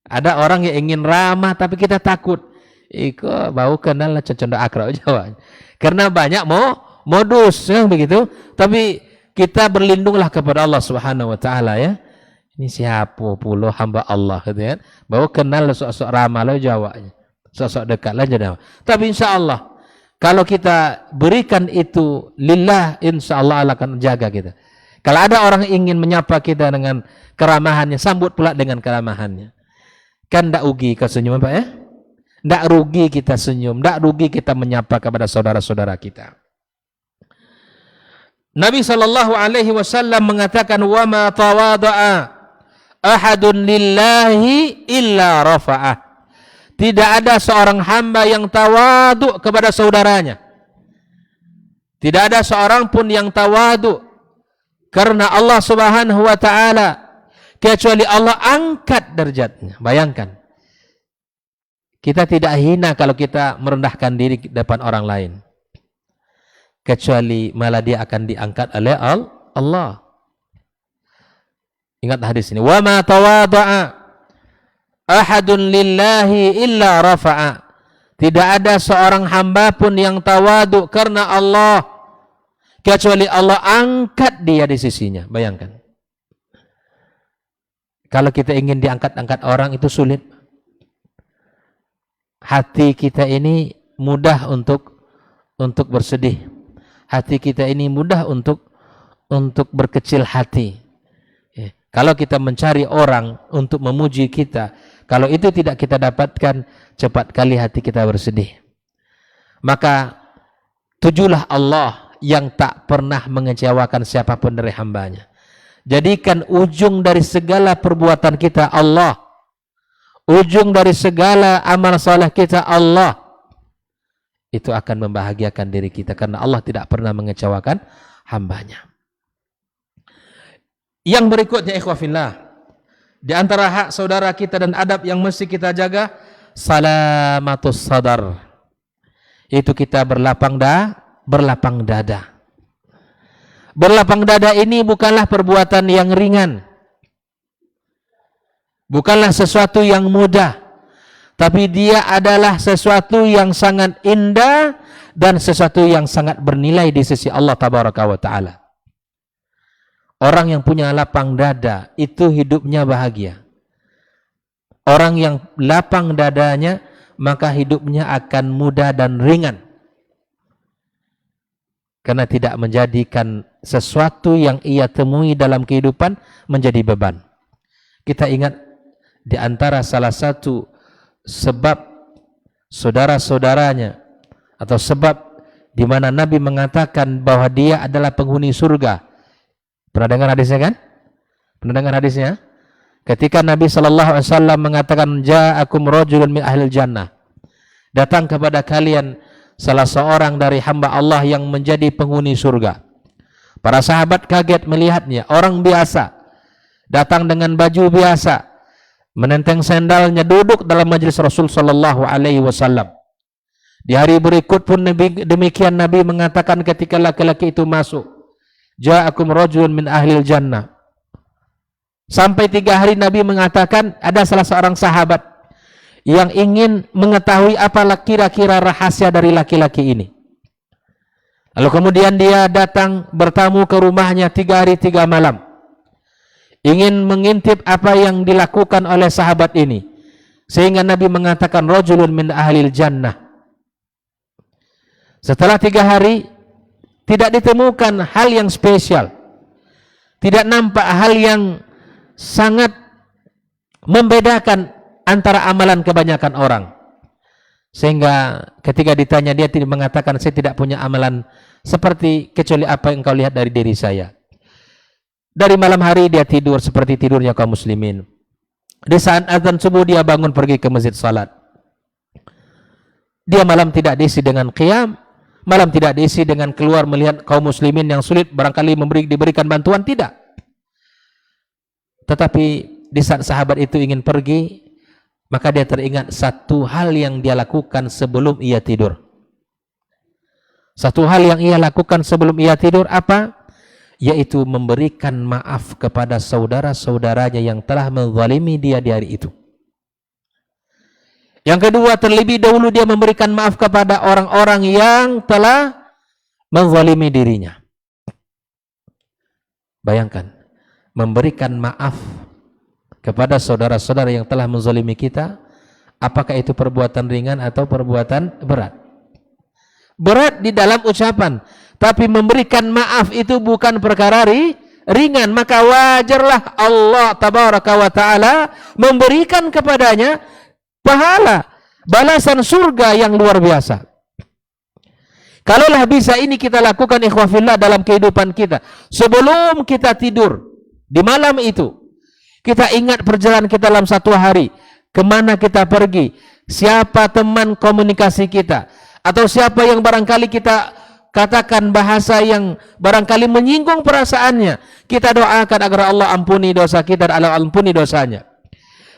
Ada orang yang ingin ramah tapi kita takut. Iko bau kenal lah contoh akrab Jawa. Karena banyak modus ya, begitu. Tapi kita berlindunglah kepada Allah Subhanahu wa taala ya. Ini siapa pula hamba Allah gitu ya. Bau kenal sok-sok ramah lah Jawa. Sok-sok dekat lah Jawa. Tapi insyaallah kalau kita berikan itu lillah, insyaallah Allah akan jaga kita. Kalau ada orang yang ingin menyapa kita dengan keramahannya, sambut pula dengan keramahannya. Kan tidak rugi ke senyum Pak ya? Tidak rugi kita senyum, tidak rugi kita menyapa kepada saudara-saudara kita. Nabi SAW mengatakan, wa ma tawada'a ahadun lillahi illa rafa'ah. Tidak ada seorang hamba yang tawaduk kepada saudaranya. Tidak ada seorang pun yang tawaduk karena Allah Subhanahu wa taala kecuali Allah angkat derajatnya. Bayangkan. Kita tidak hina kalau kita merendahkan diri di depan orang lain. Kecuali malah dia akan diangkat oleh Allah. Ingat hadis ini. Wa ma tawada'a ahadun lillahi illa rafa'a. Tidak ada seorang hamba pun yang tawaduk karena Allah kecuali Allah angkat dia di sisinya. Bayangkan. Kalau kita ingin diangkat-angkat orang itu sulit. Hati kita ini mudah untuk bersedih. Hati kita ini mudah untuk berkecil hati. Ya. Kalau kita mencari orang untuk memuji kita, kalau itu tidak kita dapatkan, cepat kali hati kita bersedih. Maka tujulah Allah yang tak pernah mengecewakan siapapun dari hambanya. Jadikan ujung dari segala perbuatan kita Allah. Ujung dari segala amal saleh kita Allah. Itu akan membahagiakan diri kita karena Allah tidak pernah mengecewakan hambanya. Yang berikutnya ikhwafillah, Di antara hak saudara kita dan adab yang mesti kita jaga, salamatus sadar. Itu kita berlapang dada. Berlapang dada ini bukanlah perbuatan yang ringan. Bukanlah sesuatu yang mudah. Tapi dia adalah sesuatu yang sangat indah dan sesuatu yang sangat bernilai di sisi Allah Tabaraka wa Ta'ala. Orang yang punya lapang dada itu hidupnya bahagia. Orang yang lapang dadanya maka hidupnya akan mudah dan ringan. Karena tidak menjadikan sesuatu yang ia temui dalam kehidupan menjadi beban. Kita ingat di antara salah satu sebab saudara-saudaranya atau sebab di mana Nabi mengatakan bahwa dia adalah penghuni surga. Pernah dengar hadisnya kan? Pernah dengar hadisnya? Ketika Nabi SAW mengatakan ja'akum rajulun min ahlil jannah. Datang kepada kalian salah seorang dari hamba Allah yang menjadi penghuni surga. Para sahabat kaget melihatnya, orang biasa datang dengan baju biasa, menenteng sendalnya, duduk dalam majelis Rasul sallallahu alaihi wasallam. Di hari berikut pun demikian Nabi mengatakan ketika laki-laki itu masuk, ja'akum rajulun min ahlil jannah. Sampai 3 hari Nabi mengatakan ada salah seorang sahabat yang ingin mengetahui apa kira-kira rahasia dari laki-laki ini. Lalu kemudian dia datang bertamu ke rumahnya 3 hari 3 malam. Ingin mengintip apa yang dilakukan oleh sahabat ini. Sehingga Nabi mengatakan rajulun min ahlil jannah. Setelah 3 hari tidak ditemukan hal yang spesial. Tidak nampak hal yang sangat membedakan antara amalan kebanyakan orang. Sehingga ketika ditanya dia tidak mengatakan saya tidak punya amalan seperti kecuali apa yang kau lihat dari diri saya. Dari malam hari dia tidur seperti tidurnya kaum muslimin. Di saat azan subuh dia bangun pergi ke masjid salat. Dia malam tidak diisi dengan qiyam, malam tidak diisi dengan keluar melihat kaum muslimin yang sulit barangkali diberikan bantuan, tidak. Tetapi di saat sahabat itu ingin pergi, maka dia teringat satu hal yang dia lakukan sebelum ia tidur. Satu hal yang ia lakukan sebelum ia tidur apa? Yaitu memberikan maaf kepada saudara-saudaranya yang telah menzalimi dia di hari itu. Yang kedua, terlebih dahulu dia memberikan maaf kepada orang-orang yang telah menzalimi dirinya. Bayangkan, memberikan maaf kepada saudara-saudara yang telah menzalimi kita, apakah itu perbuatan ringan atau perbuatan berat? Berat di dalam ucapan, tapi memberikan maaf itu bukan perkara ringan, maka wajarlah Allah Tabaraka wa Ta'ala memberikan kepadanya pahala, balasan surga yang luar biasa. Kalaulah bisa ini kita lakukan ikhwafillah dalam kehidupan kita, sebelum kita tidur di malam itu, kita ingat perjalanan kita dalam satu hari, kemana kita pergi, siapa teman komunikasi kita, atau siapa yang barangkali kita katakan bahasa yang barangkali menyinggung perasaannya, kita doakan agar Allah ampuni dosa kita dan Allah ampuni dosanya.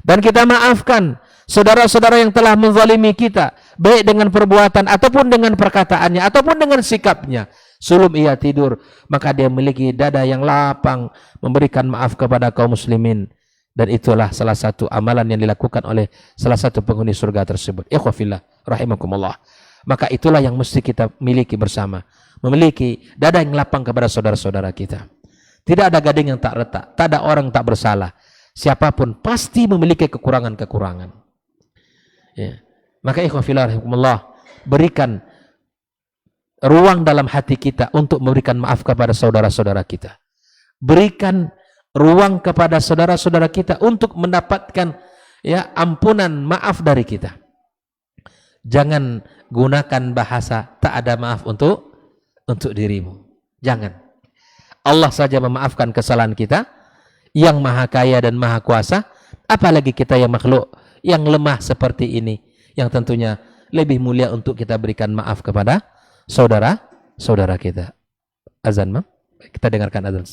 Dan kita maafkan saudara-saudara yang telah menzalimi kita, baik dengan perbuatan ataupun dengan perkataannya ataupun dengan sikapnya. Sebelum ia tidur, maka dia memiliki dada yang lapang memberikan maaf kepada kaum muslimin. Dan itulah salah satu amalan yang dilakukan oleh salah satu penghuni surga tersebut. Ikhwafillah rahimakumullah. Maka itulah yang mesti kita miliki bersama. Memiliki dada yang lapang kepada saudara-saudara kita. Tidak ada gading yang tak retak, tak ada orang yang tak bersalah. Siapapun pasti memiliki kekurangan-kekurangan. Ya. Maka ikhwafillah rahimakumullah, berikan ruang dalam hati kita untuk memberikan maaf kepada saudara-saudara kita. Berikan ruang kepada saudara-saudara kita untuk mendapatkan ampunan, maaf dari kita. Jangan gunakan bahasa tak ada maaf untuk dirimu. Jangan. Allah saja memaafkan kesalahan kita, yang maha kaya dan maha kuasa, apalagi kita yang makhluk yang lemah seperti ini, yang tentunya lebih mulia untuk kita berikan maaf kepada saudara-saudara kita. Azan, kita dengarkan azan.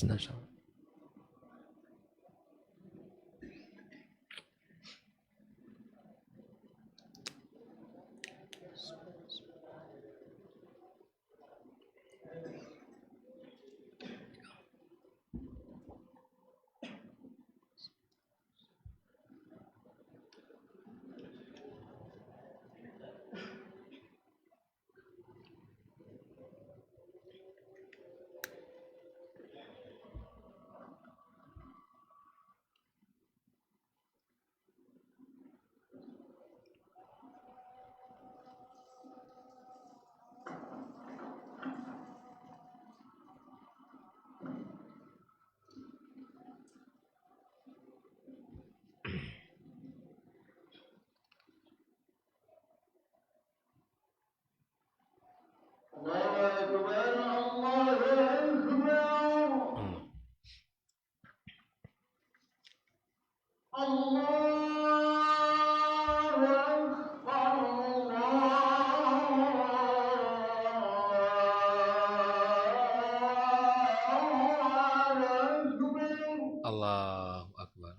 Allahu Akbar.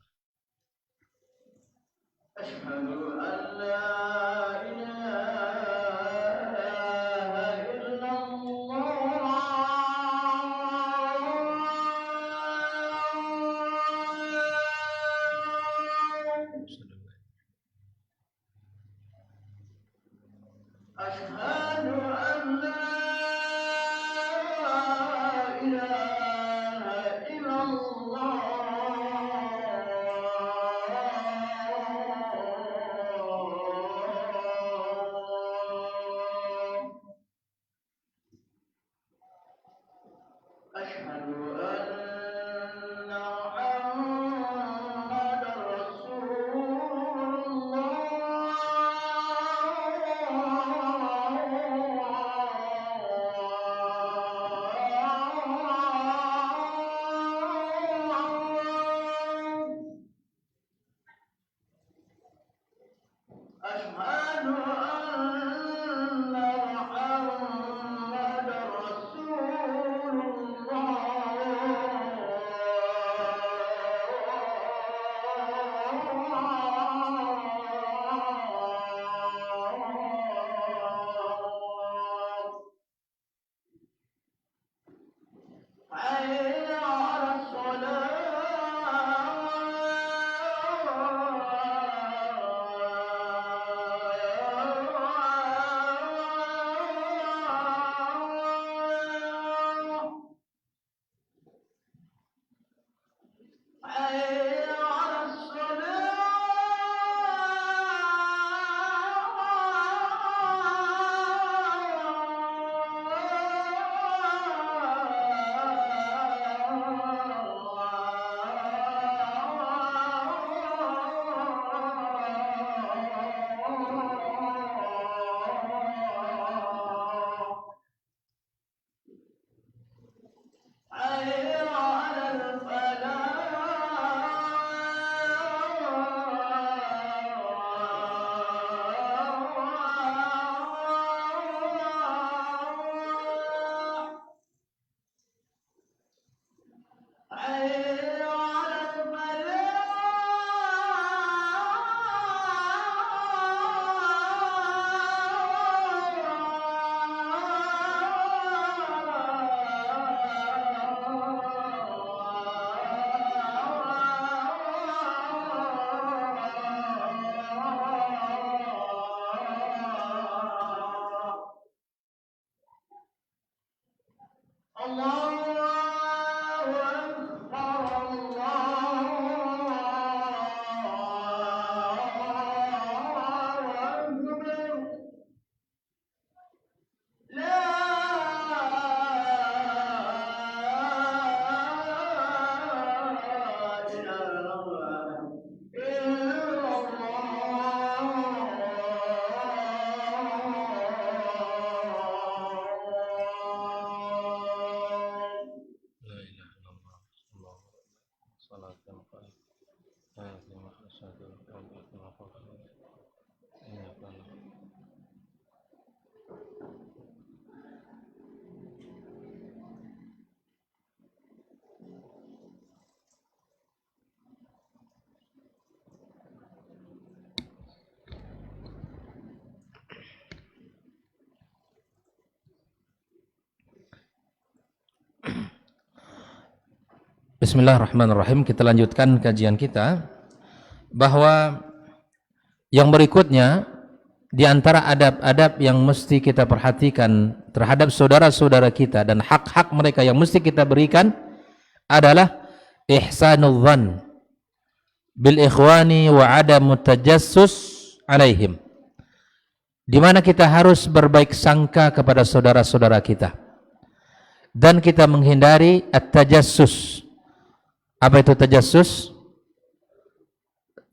Bismillahirrahmanirrahim. Kita lanjutkan kajian kita, bahwa yang berikutnya di antara adab-adab yang mesti kita perhatikan terhadap saudara-saudara kita dan hak-hak mereka yang mesti kita berikan adalah ihsanul dzan bil ikhwani wa adamu tajassus alaihim, di mana kita harus berbaik sangka kepada saudara-saudara kita dan kita menghindari at-tajassus. Apa itu tajassus?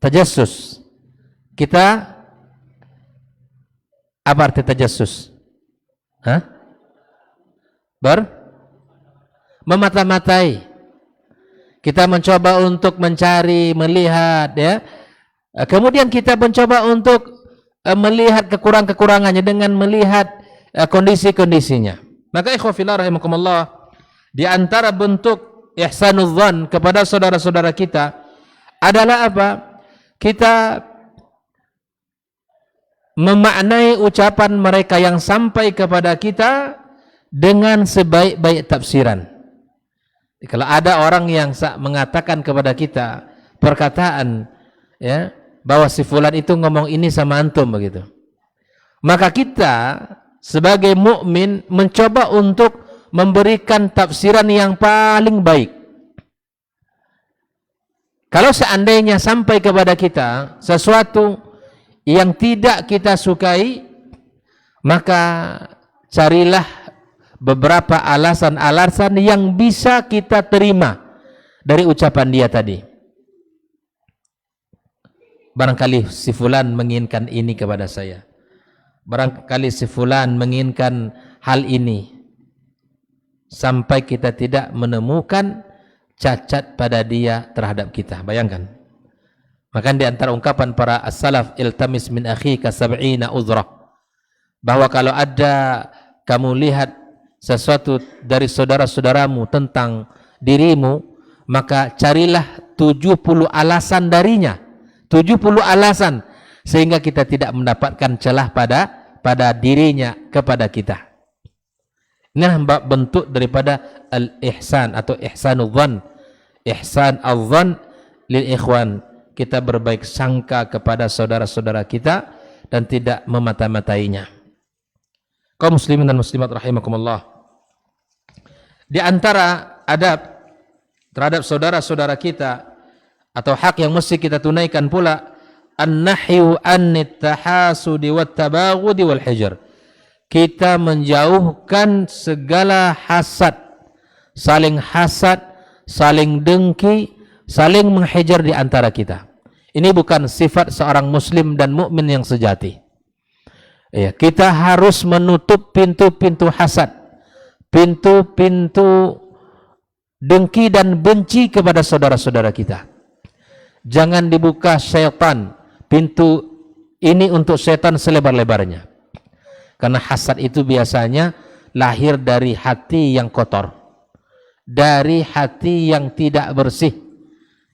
Tajassus, kita, apa arti tajassus? Hah? memata-matai. Kita mencoba untuk mencari, melihat, ya. Kemudian kita mencoba untuk melihat kekurangannya dengan melihat kondisi-kondisinya. Maka ikhwafillah rahimakumullah, di antara bentuk ihsanudzan kepada saudara-saudara kita adalah apa? Kita memaknai ucapan mereka yang sampai kepada kita dengan sebaik-baik tafsiran. Kalau ada orang yang mengatakan kepada kita perkataan, ya, bahwa si fulan itu ngomong ini sama antum begitu, maka kita sebagai mukmin mencoba untuk memberikan tafsiran yang paling baik. Kalau seandainya sampai kepada kita sesuatu yang tidak kita sukai, maka carilah beberapa alasan-alasan yang bisa kita terima dari ucapan dia tadi. Barangkali si fulan menginginkan ini kepada saya. Barangkali si fulan menginginkan hal ini. Sampai kita tidak menemukan cacat pada dia terhadap kita. Bayangkan. Maka di antara ungkapan para as-salaf, iltamis min akhika sab'ina uzrah, bahwa kalau ada kamu lihat sesuatu dari saudara-saudaramu tentang dirimu, maka carilah 70 alasan darinya. 70 alasan, sehingga kita tidak mendapatkan celah pada dirinya kepada kita. Ini bentuk daripada al-ihsan atau ihsanudzan. Ihsan al-dzan lil ikhwan. Kita berbaik sangka kepada saudara-saudara kita dan tidak memata-matainya. Kaum muslimin dan muslimat rahimakumullah, di antara adab terhadap saudara-saudara kita atau hak yang mesti kita tunaikan pula, an-nahyu an tahasudi wat tabaghudi wal hijr. Kita menjauhkan segala hasad, saling dengki, saling menghajar di antara kita. Ini bukan sifat seorang muslim dan mukmin yang sejati. Ya, kita harus menutup pintu-pintu hasad, pintu-pintu dengki dan benci kepada saudara-saudara kita. Jangan dibuka syaitan pintu ini untuk syaitan selebar-lebarnya. Karena hasad itu biasanya lahir dari hati yang kotor, dari hati yang tidak bersih.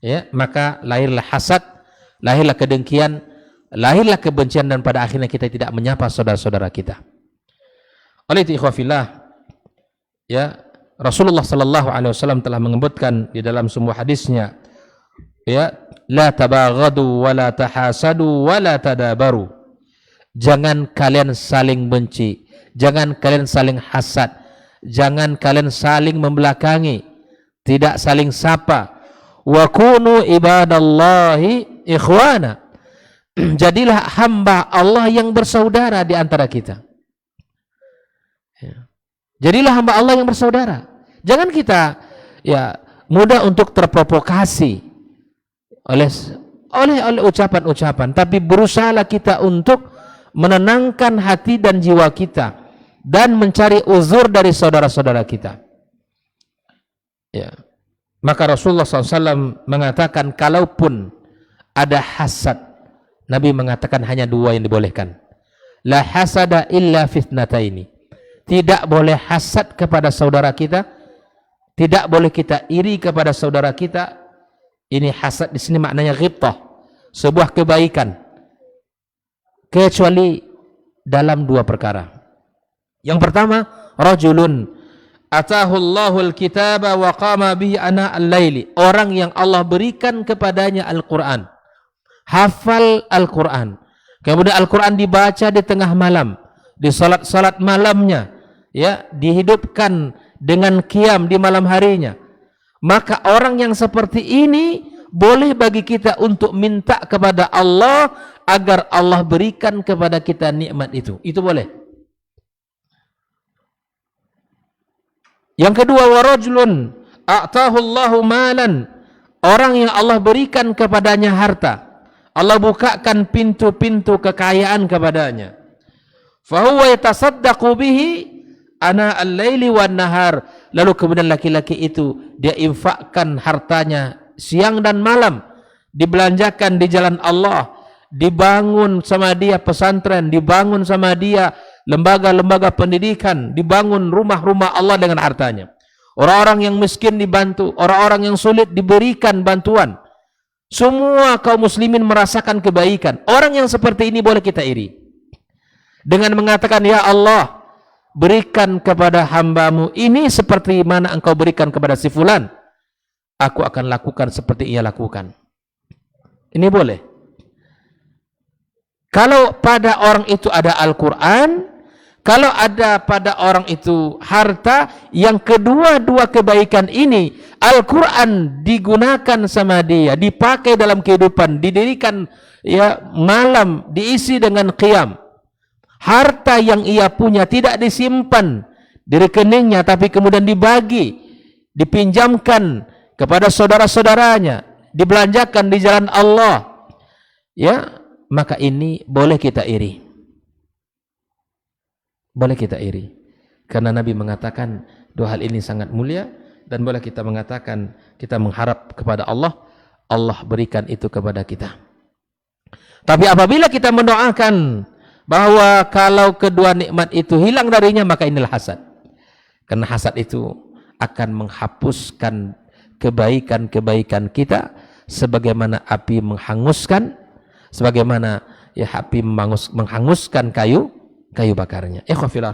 Ya, maka lahirlah hasad, lahirlah kedengkian, lahirlah kebencian, dan pada akhirnya kita tidak menyapa saudara-saudara kita. Oleh itu ikhwafillah, ya, Rasulullah sallallahu alaihi wasallam telah menyebutkan di dalam sebuah hadisnya, ya, la tabaghadu wa la tahasadu wa la tadabaru. Jangan kalian saling benci, jangan kalian saling hasad, jangan kalian saling membelakangi, tidak saling sapa. Wa kunu ibadallahi ikhwana. Jadilah hamba Allah yang bersaudara di antara kita. Jadilah hamba Allah yang bersaudara. Jangan kita mudah untuk terprovokasi oleh ucapan-ucapan, tapi berusahalah kita untuk menenangkan hati dan jiwa kita dan mencari uzur dari saudara-saudara kita. Ya. Maka Rasulullah SAW mengatakan, kalaupun ada hasad, Nabi mengatakan hanya dua yang dibolehkan. La hasada illa fitnataini. Tidak boleh hasad kepada saudara kita, tidak boleh kita iri kepada saudara kita. Ini hasad di sini maknanya ghibtah, sebuah kebaikan, kecuali dalam dua perkara. Yang pertama, rajulun atahu Allahul kitaba wa qama bihi ana al-laili. Orang yang Allah berikan kepadanya Al-Quran, hafal Al-Quran, kemudian Al-Quran dibaca di tengah malam, di salat malamnya, ya, dihidupkan dengan qiyam di malam harinya. Maka orang yang seperti ini boleh bagi kita untuk minta kepada Allah agar Allah berikan kepada kita nikmat itu. Itu boleh. Yang kedua, warajulun a'tahu Allahu malan. Orang yang Allah berikan kepadanya harta, Allah bukakan pintu-pintu kekayaan kepadanya. Fahuwa yatasaddaqu bihi ana al-laili wan nahar. Lalu kemudian laki-laki itu dia infakkan hartanya siang dan malam, dibelanjakan di jalan Allah, dibangun sama dia pesantren, dibangun sama dia lembaga-lembaga pendidikan, dibangun rumah-rumah Allah dengan hartanya. Orang-orang yang miskin dibantu, orang-orang yang sulit diberikan bantuan. Semua kaum muslimin merasakan kebaikan. Orang yang seperti ini boleh kita iri dengan mengatakan, ya Allah, berikan kepada hambamu ini seperti mana engkau berikan kepada si fulan, aku akan lakukan seperti ia lakukan. Ini boleh. Kalau pada orang itu ada Al-Quran, kalau ada pada orang itu harta, yang kedua-dua kebaikan ini, Al-Quran digunakan sama dia, dipakai dalam kehidupan, didirikan ya malam, diisi dengan qiyam. Harta yang ia punya tidak disimpan di rekeningnya, tapi kemudian dibagi, dipinjamkan kepada saudara-saudaranya, dibelanjakan di jalan Allah, ya, maka ini boleh kita iri. Boleh kita iri. Karena Nabi mengatakan dua hal ini sangat mulia, dan boleh kita mengatakan kita mengharap kepada Allah, Allah berikan itu kepada kita. Tapi apabila kita mendoakan bahwa kalau kedua nikmat itu hilang darinya, maka inilah hasad. Karena hasad itu akan menghapuskan kebaikan-kebaikan kita, sebagaimana api menghanguskan, sebagaimana ya api menghanguskan kayu bakarnya. Ikhwafillah.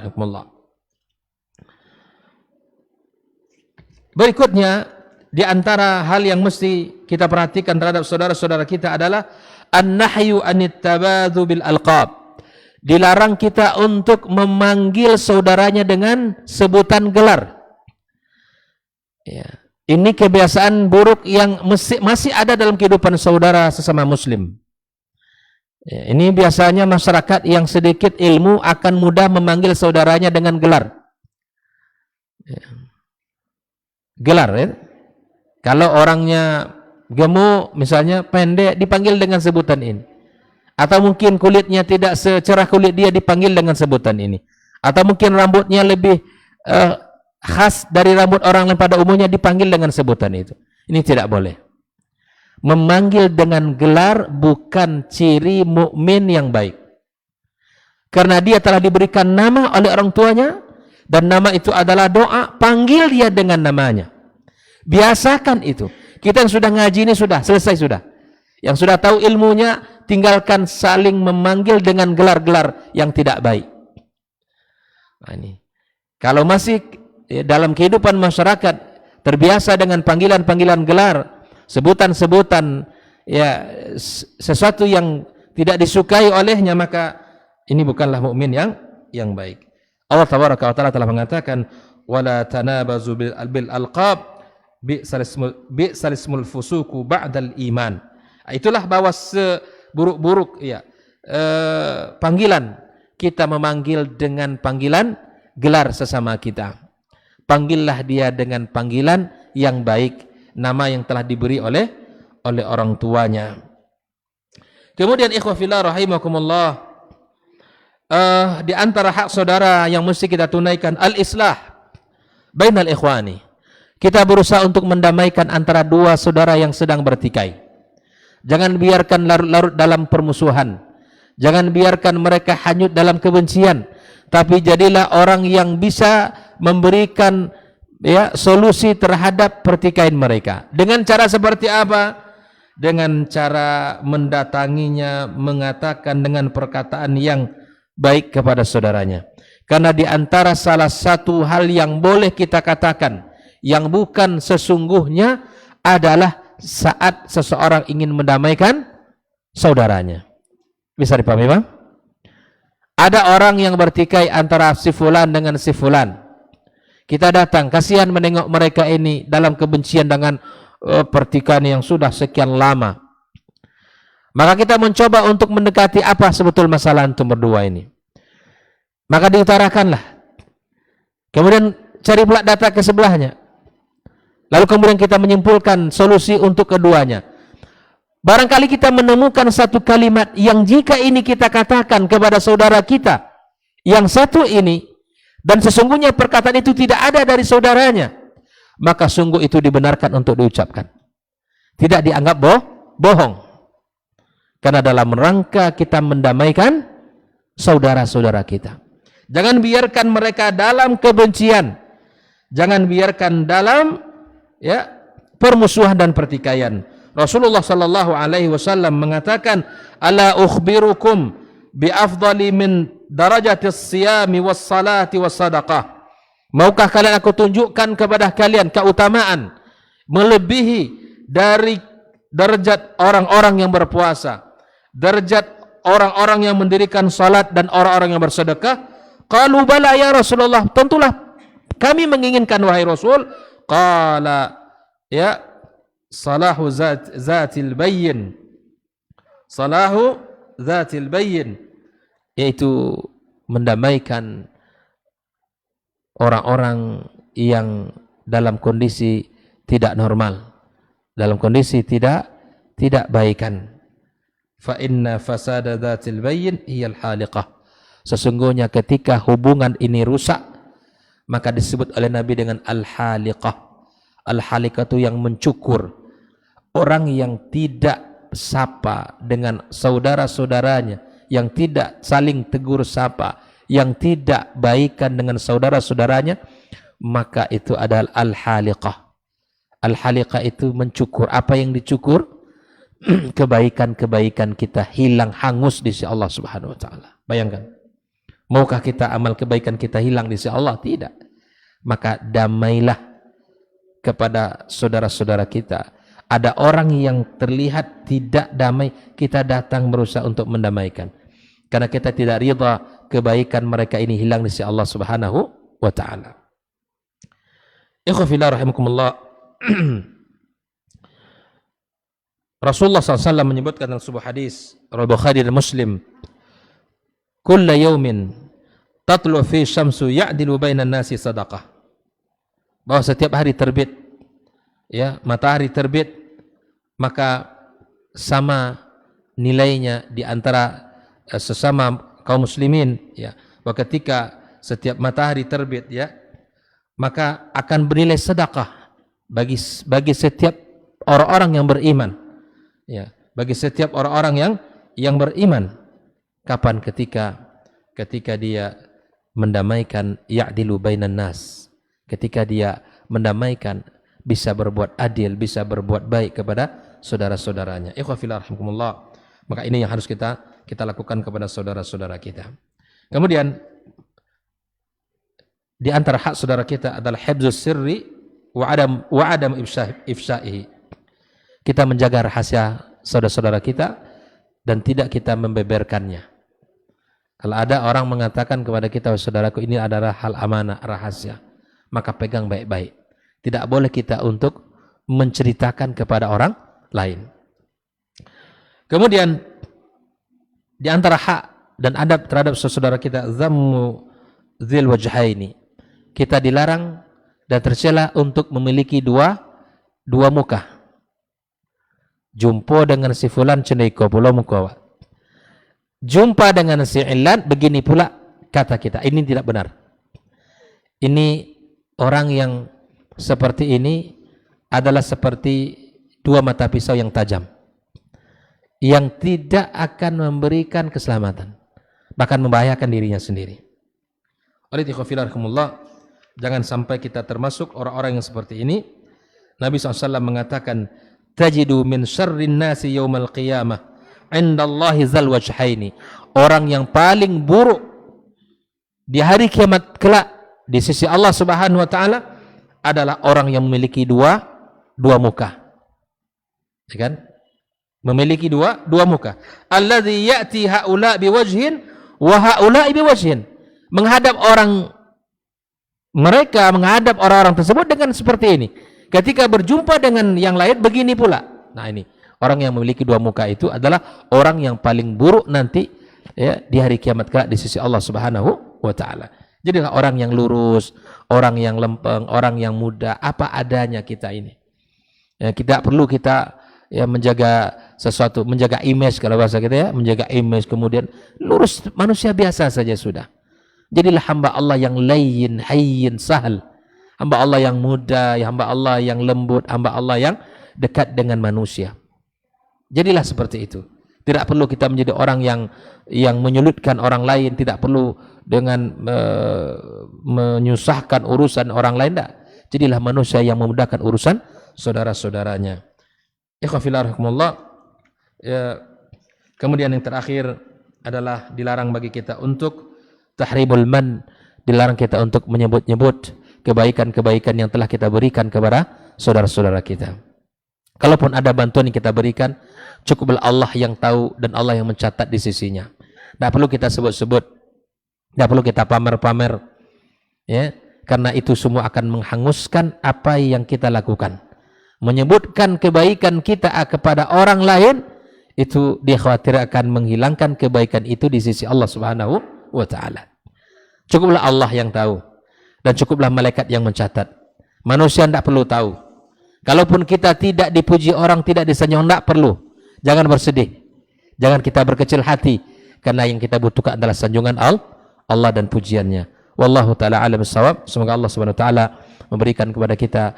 Berikutnya, di antara hal yang mesti kita perhatikan terhadap saudara-saudara kita adalah an-nahyu anit tabadhu bil alqab. Dilarang kita untuk memanggil saudaranya dengan sebutan gelar. Ya. Ini kebiasaan buruk yang masih ada dalam kehidupan saudara sesama muslim. Ya, ini biasanya masyarakat yang sedikit ilmu akan mudah memanggil saudaranya dengan gelar. Ya. Gelar, ya. Kalau orangnya gemuk, misalnya pendek, dipanggil dengan sebutan ini. Atau mungkin kulitnya tidak secerah kulit dia, dipanggil dengan sebutan ini. Atau mungkin rambutnya lebih khas dari rambut orang lain pada umumnya, dipanggil dengan sebutan itu. Ini tidak boleh. Memanggil dengan gelar bukan ciri mukmin yang baik. Karena dia telah diberikan nama oleh orang tuanya, dan nama itu adalah doa, panggil dia dengan namanya. Biasakan itu. Kita yang sudah ngaji ini sudah selesai sudah. Yang sudah tahu ilmunya, tinggalkan saling memanggil dengan gelar-gelar yang tidak baik. Nah, ini. Kalau masih dalam kehidupan masyarakat terbiasa dengan panggilan-panggilan gelar, sebutan-sebutan, ya sesuatu yang tidak disukai olehnya, maka ini bukanlah mukmin yang baik. Allah Tabaraka wa Taala telah mengatakan, wala tanabazu bil alqab bi'sal ismul fusuku ba'dal iman. Itulah bahwa seburuk-buruk ya panggilan, kita memanggil dengan panggilan gelar sesama kita. Panggillah dia dengan panggilan yang baik, nama yang telah diberi oleh orang tuanya. Kemudian ikhwafillah rahimakumullah, di antara hak saudara yang mesti kita tunaikan, al-islah bainal ikhwani. Kita berusaha untuk mendamaikan antara dua saudara yang sedang bertikai. Jangan biarkan larut-larut dalam permusuhan. Jangan biarkan mereka hanyut dalam kebencian. Tapi jadilah orang yang bisa memberikan ya solusi terhadap pertikaian mereka. Dengan cara seperti apa? Dengan cara mendatanginya, mengatakan dengan perkataan yang baik kepada saudaranya. Karena di antara salah satu hal yang boleh kita katakan yang bukan sesungguhnya adalah saat seseorang ingin mendamaikan saudaranya. Bisa dipahami, Bang? Ada orang yang bertikai antara si fulan dengan si fulan. Kita datang, kasihan menengok mereka ini dalam kebencian dengan pertikaian yang sudah sekian lama. Maka kita mencoba untuk mendekati apa sebetul masalah antum berdua ini. Maka diutarakanlah. Kemudian cari pula data ke sebelahnya. Lalu kemudian kita menyimpulkan solusi untuk keduanya. Barangkali kita menemukan satu kalimat yang jika ini kita katakan kepada saudara kita yang satu ini, dan sesungguhnya perkataan itu tidak ada dari saudaranya, maka sungguh itu dibenarkan untuk diucapkan. Tidak dianggap bohong. Karena dalam rangka kita mendamaikan saudara-saudara kita. Jangan biarkan mereka dalam kebencian. Jangan biarkan dalam permusuhan dan pertikaian. Rasulullah sallallahu alaihi wasallam mengatakan, "Ala ukhbirukum bi afdali min darajatis siyami was salati was sadaqah." Maukah kalian aku tunjukkan kepada kalian keutamaan melebihi dari derajat orang-orang yang berpuasa, derajat orang-orang yang mendirikan salat dan orang-orang yang bersedekah? Qalu bala ya Rasulullah, tentulah kami menginginkan wahai Rasul. Qala ya salahu zatil bayyin, salahu zatil bayyin, yaitu mendamaikan orang-orang yang dalam kondisi tidak normal, dalam kondisi tidak baikan. Fa inna fasada dzatil bayyin hiyal haliqah. Sesungguhnya ketika hubungan ini rusak, maka disebut oleh Nabi dengan al-haliqah. Al-haliqah itu yang mencukur. Orang yang tidak sapa dengan saudara-saudaranya, yang tidak saling tegur sapa, yang tidak baikan dengan saudara-saudaranya, maka itu adalah al-haliqah. Al-haliqah itu mencukur. Apa yang dicukur? Kebaikan-kebaikan kita hilang, hangus di sisi Allah Subhanahu wa taala. Bayangkan. Maukah kita amal kebaikan kita hilang di sisi Allah? Tidak. Maka damailah kepada saudara-saudara kita. Ada orang yang terlihat tidak damai, kita datang berusaha untuk mendamaikan. Karena kita tidak ridha kebaikan mereka ini hilang di sisi Allah Subhanahu wa taala. Ikhwafillah rahimakumullah. Rasulullah SAW menyebutkan dalam sebuah hadis riwayat Bukhari dan Muslim, kulla yaumin tatlu fi syamsu ya'dilu bainan nasi sadaqah. Bahwa setiap hari terbit matahari terbit, maka sama nilainya di antara sesama kaum muslimin, bahwa ketika setiap matahari terbit, maka akan bernilai sedekah bagi setiap orang-orang yang beriman, bagi setiap orang-orang yang beriman. Kapan? Ketika dia mendamaikan ya'dilu bainan nas, ketika dia mendamaikan, bisa berbuat adil, bisa berbuat baik kepada saudara-saudaranya. Ikhwafillah rahimakumullah. Maka ini yang harus kita lakukan kepada saudara-saudara kita. Kemudian di antara hak saudara kita adalah hifdzus sirri wa adam ifsaihi. Kita menjaga rahasia saudara-saudara kita dan tidak kita membeberkannya. Kalau ada orang mengatakan kepada kita, saudaraku, ini adalah hal amanah, rahasia, maka pegang baik-baik. Tidak boleh kita untuk menceritakan kepada orang lain. Kemudian di antara hak dan adab terhadap saudara kita, zammu dzil wajhaini. Kita dilarang dan tercela untuk memiliki dua muka. Jumpa dengan si fulan cendeiko pulau muka. Jumpa dengan si ilan begini pula kata kita. Ini tidak benar. Ini orang yang seperti ini adalah seperti dua mata pisau yang tajam, yang tidak akan memberikan keselamatan, bahkan membahayakan dirinya sendiri. Oleh ikhwafillah, jangan sampai kita termasuk orang-orang yang seperti ini. Nabi SAW mengatakan, tajidu min syarrin nasi yaumal qiyamah indallahi zal wajhaini. Orang yang paling buruk di hari kiamat kelak di sisi Allah Subhanahu wa taala adalah orang yang memiliki dua muka. Ya kan? Memiliki dua muka. Alladzi ya'ti haula biwajhin wa haula biwajhin. Menghadap orang tersebut dengan seperti ini. Ketika berjumpa dengan yang lain begini pula. Nah, ini orang yang memiliki dua muka itu adalah orang yang paling buruk nanti di hari kiamat kelak di sisi Allah Subhanahu wa taala. Jadilah orang yang lurus, orang yang lempeng, orang yang muda, apa adanya kita ini. Tidak perlu kita menjaga sesuatu, menjaga image kalau bahasa kita, menjaga image, kemudian lurus, manusia biasa saja sudah. Jadilah hamba Allah yang layyin, hayyin, sahal. Hamba Allah yang mudah, hamba Allah yang lembut, hamba Allah yang dekat dengan manusia. Jadilah seperti itu. Tidak perlu kita menjadi orang yang menyulitkan orang lain, tidak perlu dengan menyusahkan urusan orang lain, tidak. Jadilah manusia yang memudahkan urusan saudara-saudaranya. Ikhwan fillah rahimakumullah. Kemudian yang terakhir adalah dilarang bagi kita untuk tahribul man, dilarang kita untuk menyebut-nyebut kebaikan-kebaikan yang telah kita berikan kepada saudara-saudara kita. Kalaupun ada bantuan yang kita berikan, cukuplah Allah yang tahu dan Allah yang mencatat di sisinya. Tidak perlu kita sebut-sebut, tidak perlu kita pamer-pamer, ya, karena itu semua akan menghanguskan apa yang kita lakukan. Menyebutkan kebaikan kita kepada orang lain, itu dikhawatirkan menghilangkan kebaikan itu di sisi Allah Subhanahu wa Ta'ala. Cukuplah Allah yang tahu dan cukuplah malaikat yang mencatat. Manusia tidak perlu tahu. Kalaupun kita tidak dipuji orang, tidak disanjung, tidak perlu. Jangan bersedih. Jangan kita berkecil hati. Karena yang kita butuhkan adalah sanjungan Allah dan pujiannya. Wallahu ta'ala alam bissawab. Semoga Allah subhanahu wa ta'ala memberikan kepada kita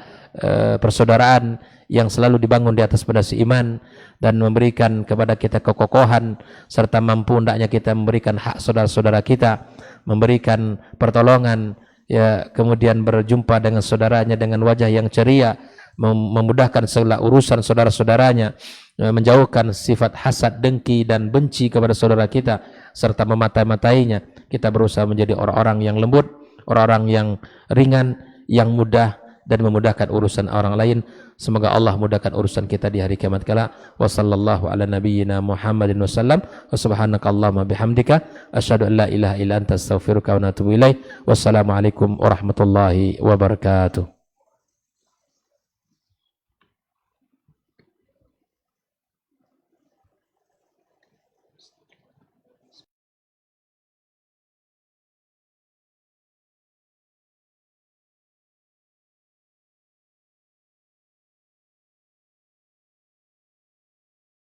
persaudaraan yang selalu dibangun di atas pondasi iman. Dan memberikan kepada kita kekokohan. Serta mampu hendaknya kita memberikan hak saudara-saudara kita. Memberikan pertolongan. Ya, kemudian berjumpa dengan saudaranya dengan wajah yang ceria. Memudahkan segala urusan saudara-saudaranya, menjauhkan sifat hasad, dengki dan benci kepada saudara kita serta memata-matainya. Kita berusaha menjadi orang-orang yang lembut, orang-orang yang ringan, yang mudah dan memudahkan urusan orang lain. Semoga Allah mudahkan urusan kita di hari kiamat kala. Wa sallallahu ala nabiyyina Muhammadin wasallam. Wa subhanakallahumma bihamdika asyhadu an la ilaha illa anta astaghfiruka wa atubu ilaik. Wassalamualaikum warahmatullahi wabarakatuh.